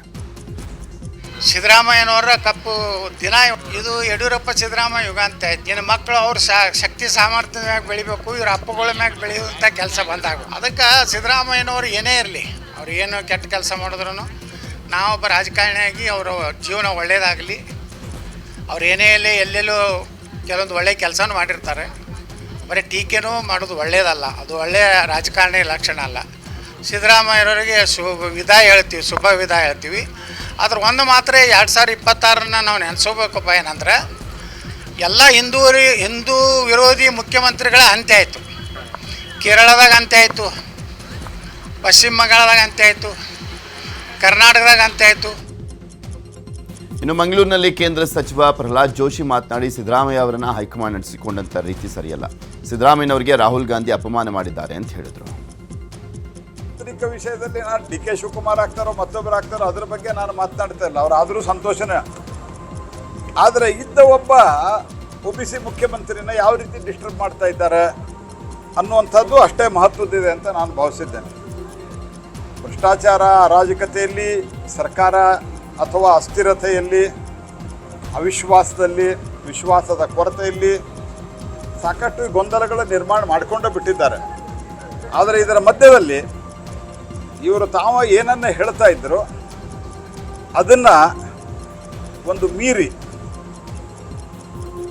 ಸಿದ್ದರಾಮಯ್ಯನವರ ಕಪ್ಪು ದಿನ ಇದು. ಯಡಿಯೂರಪ್ಪ ಸಿದ್ದರಾಮಯ್ಯ ಯುಗಾಂತ್ಯ ಆಯ್ತು. ಇನ್ನು ಮಕ್ಕಳು ಅವ್ರ ಶಕ್ತಿ ಸಾಮರ್ಥ್ಯದ ಮ್ಯಾಗ ಬೆಳಿಬೇಕು, ಇವ್ರ ಅಪ್ಪಗಳ ಮ್ಯಾಗ ಬೆಳೆಯುವಂಥ ಕೆಲಸ ಬಂದಾಗ ಅದಕ್ಕೆ ಸಿದ್ದರಾಮಯ್ಯನವರು ಏನೇ ಇರಲಿ, ಅವ್ರು ಏನು ಕೆಟ್ಟ ಕೆಲಸ ಮಾಡಿದ್ರು ನಾವೊಬ್ಬ ರಾಜಕಾರಣಿಯಾಗಿ ಅವರ ಜೀವನ ಒಳ್ಳೆಯದಾಗಲಿ. ಅವ್ರು ಏನೇ ಇರಲಿ ಎಲ್ಲೆಲ್ಲೂ ಕೆಲವೊಂದು ಒಳ್ಳೆಯ ಕೆಲಸನೂ ಮಾಡಿರ್ತಾರೆ. ಬರೀ ಟೀಕೆನೂ ಮಾಡೋದು ಒಳ್ಳೆಯದಲ್ಲ, ಅದು ಒಳ್ಳೆಯ ರಾಜಕಾರಣಿ ಲಕ್ಷಣ ಅಲ್ಲ. ಸಿದ್ದರಾಮಯ್ಯರವರಿಗೆ ಶುಭ ವಿದಾಯ ಹೇಳ್ತೀವಿ. ಆದ್ರೆ ಒಂದು ಮಾತ್ರ 2026 ನಾವು ನೆನೆಸ್ಕೋಬೇಕಪ್ಪ, ಏನಂದ್ರೆ ಎಲ್ಲ ಹಿಂದೂ ವಿರೋಧಿ ಮುಖ್ಯಮಂತ್ರಿಗಳ ಅಂತ್ಯ ಆಯಿತು. ಕೇರಳದಾಗ ಅಂತ್ಯ ಆಯಿತು, ಪಶ್ಚಿಮ ಬಂಗಾಳದಾಗ ಅಂತ್ಯ ಆಯಿತು, ಕರ್ನಾಟಕದಾಗ ಅಂತ್ಯ ಆಯಿತು. ಇನ್ನು ಮಂಗಳೂರಿನಲ್ಲಿ ಕೇಂದ್ರ ಸಚಿವ ಪ್ರಹ್ಲಾದ್ ಜೋಶಿ ಮಾತನಾಡಿ, ಸಿದ್ದರಾಮಯ್ಯ ಅವರನ್ನ ಹೈಕಮಾಂಡ್ ನಡೆಸಿಕೊಂಡಂಥ ರೀತಿ ಸರಿಯಲ್ಲ. ಸಿದ್ದರಾಮಯ್ಯನವರಿಗೆ ರಾಹುಲ್ ಗಾಂಧಿ ಅಪಮಾನ ಮಾಡಿದ್ದಾರೆ ಅಂತ ಹೇಳಿದರು. ವಿಷಯದಲ್ಲಿ ನಾನು DK ಶಿವಕುಮಾರ್ ಆಗ್ತಾರೋ ಮತ್ತೊಬ್ಬರು ಆಗ್ತಾರೋ ಅದ್ರ ಬಗ್ಗೆ ನಾನು ಮಾತನಾಡ್ತಾ ಇಲ್ಲ. ಅವರಾದರೂ ಸಂತೋಷನೇ. ಆದರೆ ಇದ್ದ ಒಬ್ಬ OBC ಮುಖ್ಯಮಂತ್ರಿನ ಯಾವ ರೀತಿ ಡಿಸ್ಟರ್ಬ್ ಮಾಡ್ತಾ ಇದ್ದಾರೆ ಅನ್ನುವಂಥದ್ದು ಅಷ್ಟೇ ಮಹತ್ವದಿದೆ ಅಂತ ನಾನು ಭಾವಿಸಿದ್ದೇನೆ. ಭ್ರಷ್ಟಾಚಾರ, ಅರಾಜಕತೆಯಲ್ಲಿ, ಸರ್ಕಾರ ಅಥವಾ ಅಸ್ಥಿರತೆಯಲ್ಲಿ, ಅವಿಶ್ವಾಸದಲ್ಲಿ, ವಿಶ್ವಾಸದ ಕೊರತೆಯಲ್ಲಿ ಸಾಕಷ್ಟು ಗೊಂದಲಗಳ ನಿರ್ಮಾಣ ಮಾಡಿಕೊಂಡು ಬಿಟ್ಟಿದ್ದಾರೆ. ಆದರೆ ಇದರ ಮಧ್ಯದಲ್ಲಿ ಇವರು ತಾವು ಏನನ್ನ ಹೇಳ್ತಾ ಇದ್ರು ಅದನ್ನು ಒಂದು ಮೀರಿ,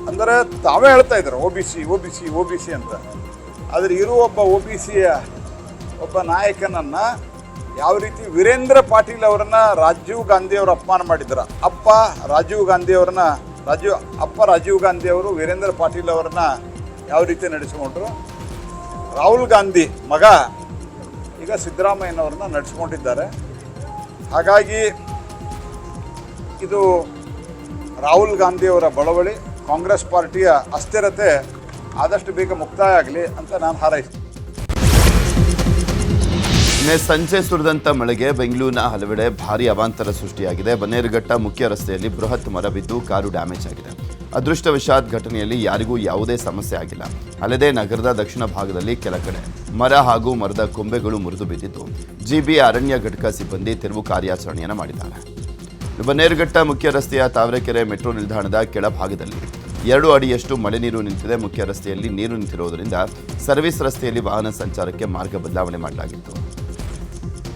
ಅಂದರೆ ತಾವೇ ಹೇಳ್ತಾ ಇದ್ರು OBC ಅಂತ. ಆದರೆ ಇರುವ ಒಬ್ಬ OBCಯ ಒಬ್ಬ ನಾಯಕನನ್ನು ಯಾವ ರೀತಿ ವೀರೇಂದ್ರ ಪಾಟೀಲ್ ಅವರನ್ನು ರಾಜೀವ್ ಗಾಂಧಿ ಅವರು ಅಪಮಾನ ಮಾಡಿದ್ರು. ಅಪ್ಪ ರಾಜೀವ್ ಗಾಂಧಿ ಅವರು ವೀರೇಂದ್ರ ಪಾಟೀಲ್ ಅವರನ್ನು ಯಾವ ರೀತಿ ನಡೆಸಿಕೊಂಡ್ರು. ರಾಹುಲ್ ಗಾಂಧಿ ಮಗ ಈಗ ಸಿದ್ದರಾಮಯ್ಯನವ್ರನ್ನ ನಡೆಸ್ಕೊಂಡಿದ್ದಾರೆ. ಹಾಗಾಗಿ ಇದು ರಾಹುಲ್ ಗಾಂಧಿಯವರ ಬಳವಳಿ, ಕಾಂಗ್ರೆಸ್ ಪಾರ್ಟಿಯ ಅಸ್ಥಿರತೆ ಆದಷ್ಟು ಬೇಗ ಮುಕ್ತಾಯ ಆಗಲಿ ಅಂತ ನಾನು ಹಾರೈಸ್ತೀನಿ. ನಿನ್ನೆ ಸಂಜೆ ಸುರಿದಂತ ಮಳೆಗೆ ಬೆಂಗಳೂರಿನ ಹಲವೆಡೆ ಭಾರೀ ಅವಾಂತರ ಸೃಷ್ಟಿಯಾಗಿದೆ. ಬನ್ನೇರುಘಟ್ಟ ಮುಖ್ಯ ರಸ್ತೆಯಲ್ಲಿ ಬೃಹತ್ ಮರ ಬಿದ್ದು ಕಾರು ಡ್ಯಾಮೇಜ್ ಆಗಿದೆ. ಅದೃಷ್ಟವಶಾತ್ ಘಟನೆಯಲ್ಲಿ ಯಾರಿಗೂ ಯಾವುದೇ ಸಮಸ್ಯೆ ಆಗಿಲ್ಲ. ಅಲ್ಲದೆ ನಗರದ ದಕ್ಷಿಣ ಭಾಗದಲ್ಲಿ ಕೆಲ ಕಡೆ ಮರ ಹಾಗೂ ಮರದ ಕೊಂಬೆಗಳು ಮುರಿದು ಬಿದ್ದಿದ್ದು ಜಿಬಿ ಅರಣ್ಯ ಘಟಕ ಸಿಬ್ಬಂದಿ ತೆರವು ಕಾರ್ಯಾಚರಣೆಯನ್ನು ಮಾಡಿದ್ದಾರೆ. ಬನ್ನೇರುಘಟ್ಟ ಮುಖ್ಯ ರಸ್ತೆಯ ತಾವರೆಕೆರೆ ಮೆಟ್ರೋ ನಿಲ್ದಾಣದ ಕೆಳಭಾಗದಲ್ಲಿ 2 ಅಡಿಯಷ್ಟು ಮಳೆ ನೀರು ನಿಂತಿದೆ. ಮುಖ್ಯ ರಸ್ತೆಯಲ್ಲಿ ನೀರು ನಿಂತಿರುವುದರಿಂದ ಸರ್ವಿಸ್ ರಸ್ತೆಯಲ್ಲಿ ವಾಹನ ಸಂಚಾರಕ್ಕೆ ಮಾರ್ಗ ಬದಲಾವಣೆ ಮಾಡಲಾಗಿತ್ತು.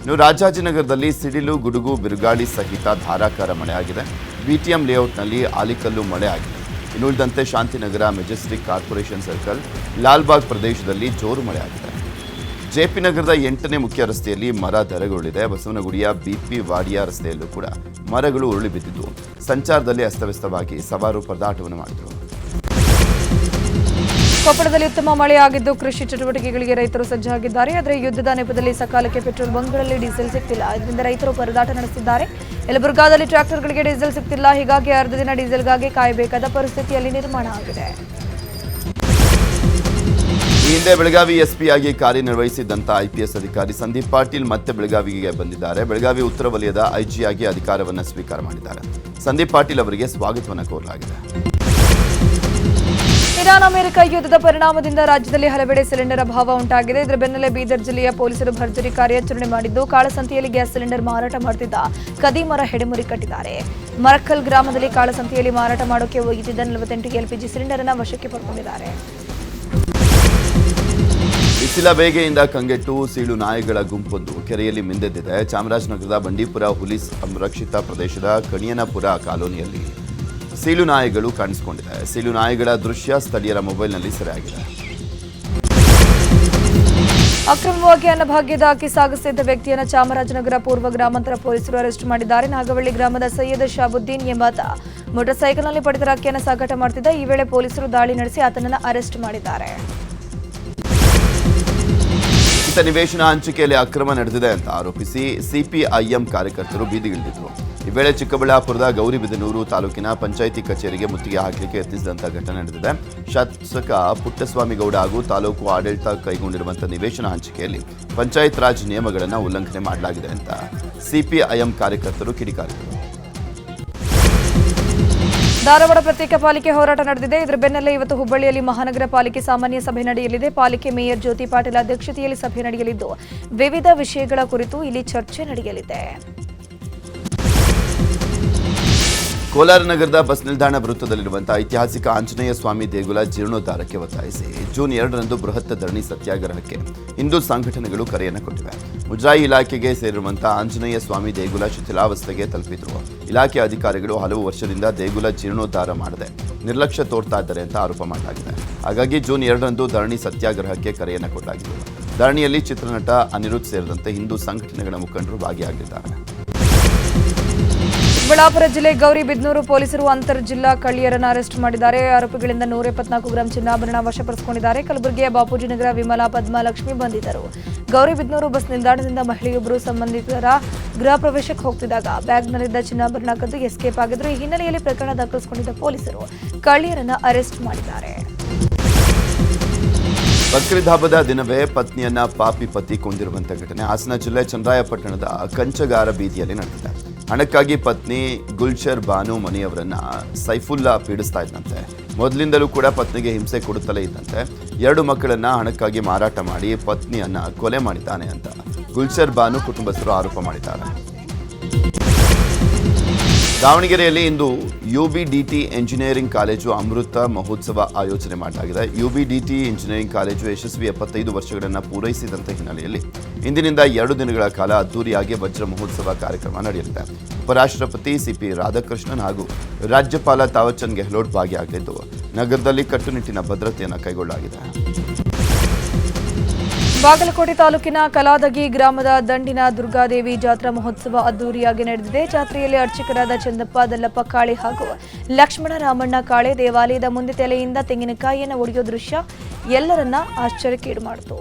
ಇನ್ನು ರಾಜಾಜಿನಗರದಲ್ಲಿ ಸಿಡಿಲು, ಗುಡುಗು, ಬಿರುಗಾಳಿ ಸಹಿತ ಧಾರಾಕಾರ ಮಳೆಯಾಗಿದೆ. ಬಿಟಿಎಂ ಲೇಔಟ್ನಲ್ಲಿ ಆಲಿಕಲ್ಲು ಮಳೆ ಆಗಿದೆ. ಇನ್ನುಳಿದಂತೆ Shanthinagar, Majestic, corporation circle, Lalbagh ಪ್ರದೇಶದಲ್ಲಿ ಜೋರು ಮಳೆಯಾಗಿದೆ. ಜೆಪಿ ನಗರದ 8ನೇ ಮುಖ್ಯ ರಸ್ತೆಯಲ್ಲಿ ಮರ ಧರೆಗುರುಳಿದೆ. ಬಸವನಗುಡಿಯ ಬಿಪಿ ವಾಡಿಯಾ ರಸ್ತೆಯಲ್ಲೂ ಕೂಡ ಮರಗಳು ಉರುಳಿ ಬಿದ್ದಿದ್ದು ಸಂಚಾರದಲ್ಲಿ ಅಸ್ತವ್ಯಸ್ತವಾಗಿ ಸವಾರು ಪರದಾಟವನ್ನು ಮಾಡಿದರು. ಕೊಪ್ಪಳದಲ್ಲಿ ಉತ್ತಮ ಮಳೆಯಾಗಿದ್ದು ಕೃಷಿ ಚಟುವಟಿಕೆಗಳಿಗೆ ರೈತರು ಸಜ್ಜಾಗಿದ್ದಾರೆ. ಆದರೆ ಯುದ್ಧದ ನೆಪದಲ್ಲಿ ಸಕಾಲಕ್ಕೆ ಪೆಟ್ರೋಲ್ ಬಂಕ್ಗಳಲ್ಲಿ ಡೀಸೆಲ್ ಸಿಗ್ತಿಲ್ಲ. ಇದರಿಂದ ರೈತರು ಪರದಾಟ ನಡೆಸಿದ್ದಾರೆ. ಯಲಬುರ್ಗಾದಲ್ಲಿ ಟ್ರ್ಯಾಕ್ಟರ್ಗಳಿಗೆ ಡೀಸೆಲ್ ಸಿಗ್ತಿಲ್ಲ. ಹೀಗಾಗಿ ಅರ್ಧ ದಿನ ಡೀಸೆಲ್ಗಾಗಿ ಕಾಯಬೇಕಾದ ಪರಿಸ್ಥಿತಿಯಲ್ಲಿ ನಿರ್ಮಾಣ ಆಗಿದೆ. ಈ ಹಿಂದೆ ಬೆಳಗಾವಿ ಎಸ್ಪಿಯಾಗಿ ಕಾರ್ಯನಿರ್ವಹಿಸಿದ್ದಂಥ ಐಪಿಎಸ್ ಅಧಿಕಾರಿ ಸಂದೀಪ್ ಪಾಟೀಲ್ ಮತ್ತೆ ಬೆಳಗಾವಿಗೆ ಬಂದಿದ್ದಾರೆ. ಬೆಳಗಾವಿ ಉತ್ತರ ವಲಯದ ಐಜಿಯಾಗಿ ಅಧಿಕಾರವನ್ನು ಸ್ವೀಕಾರ ಮಾಡಿದ್ದಾರೆ. ಸಂದೀಪ್ ಪಾಟೀಲ್ ಅವರಿಗೆ ಸ್ವಾಗತವನ್ನು ಕೋರಲಾಗಿದೆ. ಇರಾನ್ ಅಮೆರಿಕ ಯುದ್ಧದ ಪರಿಣಾಮದಿಂದ ರಾಜ್ಯದಲ್ಲಿ ಹಲವೆಡೆ ಸಿಲಿಂಡರ್ ಅಭಾವ ಉಂಟಾಗಿದೆ. ಇದರ ಬೆನ್ನಲ್ಲೇ ಬೀದರ್ ಜಿಲ್ಲೆಯ ಪೊಲೀಸರು ಭರ್ಜರಿ ಕಾರ್ಯಾಚರಣೆ ಮಾಡಿದ್ದು ಕಾಳಸಂತೆಯಲ್ಲಿ ಗ್ಯಾಸ್ ಸಿಲಿಂಡರ್ ಮಾರಾಟ ಮಾಡುತ್ತಿದ್ದ ಕದಿಮರ ಹೆಡೆಮುರಿ ಕಟ್ಟಿದ್ದಾರೆ. ಮರಕ್ಕಲ್ ಗ್ರಾಮದಲ್ಲಿ ಕಾಳಸಂತೆಯಲ್ಲಿ ಮಾರಾಟ ಮಾಡೋಕೆ ಒಯ್ಯುತ್ತಿದ್ದ 48 ಎಲ್ಪಿಜಿ ಸಿಲಿಂಡರ್ ಅನ್ನು ವಶಕ್ಕೆ ಪಡ್ಕೊಂಡಿದ್ದಾರೆ. ಬಿಸಿಲ ಬೇಗೆಯಿಂದ ಕಂಗೆಟ್ಟು ಸೀಳು ನಾಯಿಗಳ ಗುಂಪೊಂದು ಕೆರೆಯಲ್ಲಿ ಮಿಂದೆದ್ದಿದೆ. ಚಾಮರಾಜನಗರದ ಬಂಡೀಪುರ ಹುಲಿ ಸಂರಕ್ಷಿತ ಪ್ರದೇಶದ ಕಣಿಯನಪುರ ಕಾಲೋನಿಯಲ್ಲಿ ಸೀಳು ನಾಯಿಗಳು ಕಾಣಿಸಿಕೊಂಡಿದೆ. ಸೀಳು ನಾಯಿಗಳ ದೃಶ್ಯ ಸ್ಥಳೀಯರ ಮೊಬೈಲ್ನಲ್ಲಿ ಸೆರೆಯಾಗಿದೆ. ಅಕ್ರಮವಾಗಿ ಅನ್ನಭಾಗ್ಯದ ಅಕ್ಕಿ ಸಾಗಿಸುತ್ತಿದ್ದ ವ್ಯಕ್ತಿಯನ್ನು ಚಾಮರಾಜನಗರ ಪೂರ್ವ ಗ್ರಾಮಾಂತರ ಪೊಲೀಸರು ಅರೆಸ್ಟ್ ಮಾಡಿದ್ದಾರೆ. ನಾಗವಳ್ಳಿ ಗ್ರಾಮದ ಸೈಯದ್ ಶಾಬುದ್ದೀನ್ ಎಂಬಾತ ಮೋಟಾರ್ಸೈಕಲ್ನಲ್ಲಿ ಪಡೆದ ಅಕ್ಕಿಯನ್ನು ಸಾಗಾಟ ಮಾಡುತ್ತಿದ್ದ. ಈ ವೇಳೆ ಪೊಲೀಸರು ದಾಳಿ ನಡೆಸಿ ಆತನನ್ನು ಅರೆಸ್ಟ್ ಮಾಡಿದ್ದಾರೆ. ನಿವೇಶನ ಹಂಚಿಕೆಯಲ್ಲಿ ಅಕ್ರಮ ನಡೆದಿದೆ ಅಂತ ಆರೋಪಿಸಿ ಸಿಪಿಐಎಂ ಕಾರ್ಯಕರ್ತರು ಬೀದಿಗಿಳಿದಿದ್ರು. ಈ ವೇಳೆ ಚಿಕ್ಕಬಳ್ಳಾಪುರದ ಗೌರಿಬಿದನೂರು ತಾಲೂಕಿನ ಪಂಚಾಯಿತಿ ಕಚೇರಿಗೆ ಮುತ್ತಿಗೆ ಹಾಕಲಿಕ್ಕೆ ಯತ್ನಿಸಿದಂಥ ಘಟನೆ ನಡೆದಿದೆ. ಶಾಸಕ ಪುಟ್ಟಸ್ವಾಮಿ ಗೌಡ ಹಾಗೂ ತಾಲೂಕು ಆಡಳಿತ ಕೈಗೊಂಡಿರುವಂತಹ ನಿವೇಶನ ಹಂಚಿಕೆಯಲ್ಲಿ ಪಂಚಾಯತ್ ರಾಜ್ ನಿಯಮಗಳನ್ನು ಉಲ್ಲಂಘನೆ ಮಾಡಲಾಗಿದೆ ಅಂತ ಸಿಪಿಐಎಂ ಕಾರ್ಯಕರ್ತರು ಕಿಡಿಕಾರಿದರು. ಧಾರವಾಡ ಪ್ರತ್ಯೇಕ ಪಾಲಿಕೆ ಹೋರಾಟ ನಡೆದಿದೆ. ಇದರ ಬೆನ್ನಲ್ಲೇ ಇವತ್ತು ಹುಬ್ಬಳ್ಳಿಯಲ್ಲಿ ಮಹಾನಗರ ಪಾಲಿಕೆ ಸಾಮಾನ್ಯ ಸಭೆ ನಡೆಯಲಿದೆ. ಪಾಲಿಕೆ ಮೇಯರ್ ಜ್ಯೋತಿ ಪಾಟೀಲ್ ಅಧ್ಯಕ್ಷತೆಯಲ್ಲಿ ಸಭೆ ನಡೆಯಲಿದ್ದು ವಿವಿಧ ವಿಷಯಗಳ ಕುರಿತು ಇಲ್ಲಿ ಚರ್ಚೆ ನಡೆಯಲಿದೆ. ಕೋಲಾರ ನಗರದ ಬಸ್ ನಿಲ್ದಾಣ ವೃತ್ತದಲ್ಲಿರುವಂತಹ ಐತಿಹಾಸಿಕ ಆಂಜನೇಯ ಸ್ವಾಮಿ ದೇಗುಲ ಜೀರ್ಣೋದ್ಧಾರಕ್ಕೆ ಒತ್ತಾಯಿಸಿ ಜೂನ್ 2ರಂದು ಬೃಹತ್ ಧರಣಿ ಸತ್ಯಾಗ್ರಹಕ್ಕೆ ಹಿಂದೂ ಸಂಘಟನೆಗಳು ಕರೆಯನ್ನು ಕೊಟ್ಟಿವೆ. ಮುಜರಾಯಿ ಇಲಾಖೆಗೆ ಸೇರಿರುವಂತಹ ಆಂಜನೇಯ ಸ್ವಾಮಿ ದೇಗುಲ ಶಿಥಿಲಾವಸ್ಥೆಗೆ ತಲುಪಿದ್ರು. ಇಲಾಖೆ ಅಧಿಕಾರಿಗಳು ಹಲವು ವರ್ಷದಿಂದ ದೇಗುಲ ಜೀರ್ಣೋದ್ಧಾರ ಮಾಡದೆ ನಿರ್ಲಕ್ಷ್ಯ ತೋರ್ತಾ ಇದ್ದಾರೆ ಅಂತ ಆರೋಪ ಮಾಡಲಾಗಿದೆ. ಹಾಗಾಗಿ ಜೂನ್ 2ರಂದು ಧರಣಿ ಸತ್ಯಾಗ್ರಹಕ್ಕೆ ಕರೆಯನ್ನು ಕೊಡಲಾಗಿದೆ. ಧರಣಿಯಲ್ಲಿ ಚಿತ್ರನಟ ಅನಿರುದ್ಧ್ ಸೇರಿದಂತೆ ಹಿಂದೂ ಸಂಘಟನೆಗಳ ಮುಖಂಡರು ಭಾಗಿಯಾಗಲಿದ್ದಾರೆ. ಚಿಕ್ಕಬಳ್ಳಾಪುರ ಜಿಲ್ಲೆ ಗೌರಿಬಿದನೂರು ಪೊಲೀಸರು ಅಂತರ್ ಜಿಲ್ಲಾ ಕಳ್ಳಿಯರನ್ನು ಅರೆಸ್ಟ್ ಮಾಡಿದ್ದಾರೆ. ಆರೋಪಿಗಳಿಂದ 174 ಗ್ರಾಂ ಚಿನ್ನಾಭರಣ ವಶಪಡಿಸಿಕೊಂಡಿದ್ದಾರೆ. ಕಲಬುರಗಿಯ ಬಾಪೂಜಿ ನಗರ ವಿಮಲಾ ಪದ್ಮಲಕ್ಷ್ಮಿ ಬಂಧಿತರು. ಗೌರಿಬಿದನೂರು ಬಸ್ ನಿಲ್ದಾಣದಿಂದ ಮಹಿಳೆಯೊಬ್ಬರು ಸಂಬಂಧಿತರ ಗೃಹ ಪ್ರವೇಶಕ್ಕೆ ಹೋಗ್ತಿದ್ದಾಗ ಬ್ಯಾಗ್ನಲ್ಲಿದ್ದ ಚಿನ್ನಾಭರಣ ಕದ್ದು ಎಸ್ಕೇಪ್ ಆಗಿದ್ರು. ಈ ಹಿನ್ನೆಲೆಯಲ್ಲಿ ಪ್ರಕರಣ ದಾಖಲಿಸಿಕೊಂಡಿದ್ದ ಪೊಲೀಸರು ಕಳ್ಳಿಯರನ್ನು ಅರೆಸ್ಟ್ ಮಾಡಿದ್ದಾರೆ. ಬಕ್ರೀದ್ ಹಬ್ಬದ ದಿನವೇ ಪತ್ನಿಯನ್ನ ಪಾಪಿ ಪತಿ ಕೊಂದಿರುವಂಥ ಘಟನೆ ಹಾಸನ ಜಿಲ್ಲೆ ಚನ್ನರಾಯಪಟ್ಟಣದ ಕಂಚಗಾರ ಬೀದಿಯಲ್ಲಿ ನಡೆದಿದೆ. ಹಣಕ್ಕಾಗಿ ಪತ್ನಿ ಗುಲ್ಶರ್ ಬಾನು ಮನಿಯವರನ್ನ ಸೈಫುಲ್ಲಾ ಪೀಡಿಸ್ತಾ ಇದ್ದಂತೆ. ಮೊದಲಿಂದಲೂ ಕೂಡ ಪತ್ನಿಗೆ ಹಿಂಸೆ ಕೊಡುತ್ತಲೇ ಇದ್ದಂತೆ. 2 ಮಕ್ಕಳನ್ನ ಹಣಕ್ಕಾಗಿ ಮಾರಾಟ ಮಾಡಿ ಪತ್ನಿಯನ್ನ ಕೊಲೆ ಮಾಡಿದ್ದಾನೆ ಅಂತ ಗುಲ್ಶರ್ ಬಾನು ಕುಟುಂಬಸ್ಥರು ಆರೋಪ ಮಾಡಿದ್ದಾರೆ. ದಾವಣಗೆರೆಯಲ್ಲಿ ಇಂದು ಯುಬಿಡಿಟಿ ಎಂಜಿನಿಯರಿಂಗ್ ಕಾಲೇಜು ಅಮೃತ ಮಹೋತ್ಸವ ಆಯೋಜನೆ ಮಾಡಲಾಗಿದೆ. ಯುಬಿಡಿಟಿ ಎಂಜಿನಿಯರಿಂಗ್ ಕಾಲೇಜು ಯಶಸ್ವಿ 75 ವರ್ಷಗಳನ್ನು ಪೂರೈಸಿದಂಥ ಹಿನ್ನೆಲೆಯಲ್ಲಿ ಇಂದಿನಿಂದ 2 ದಿನಗಳ ಕಾಲ ಅದ್ದೂರಿಯಾಗಿ ವಜ್ರ ಮಹೋತ್ಸವ ಕಾರ್ಯಕ್ರಮ ನಡೆಯಲಿದೆ. ಉಪರಾಷ್ಟ್ರಪತಿ ಸಿಪಿ ರಾಧಾಕೃಷ್ಣನ್ ಹಾಗೂ ರಾಜ್ಯಪಾಲ ತಾವರ್ಚಂದ್ ಗೆಹ್ಲೋಟ್ ಭಾಗಿಯಾಗಲಿದ್ದು ನಗರದಲ್ಲಿ ಕಟ್ಟುನಿಟ್ಟಿನ ಭದ್ರತೆಯನ್ನು ಕೈಗೊಳ್ಳಲಾಗಿದೆ. ಬಾಗಲಕೋಟೆ ತಾಲೂಕಿನ ಕಲಾದಗಿ ಗ್ರಾಮದ ದಂಡಿನ ದುರ್ಗಾದೇವಿ ಜಾತ್ರಾ ಮಹೋತ್ಸವ ಅದ್ದೂರಿಯಾಗಿ ನಡೆದಿದೆ. ಜಾತ್ರೆಯಲ್ಲಿ ಅರ್ಚಕರಾದ ಚಂದಪ್ಪ ದಲ್ಲಪ್ಪ ಕಾಳೆ ಹಾಗೂ ಲಕ್ಷ್ಮಣ ರಾಮಣ್ಣ ಕಾಳೆ ದೇವಾಲಯದ ಮುಂದೆ ತಲೆಯಿಂದ ತೆಂಗಿನಕಾಯಿಯನ್ನು ಒಡೆಯೋ ದೃಶ್ಯ ಎಲ್ಲರನ್ನ ಆಶ್ಚರ್ಯಕ್ಕೀಡು ಮಾಡಿತು.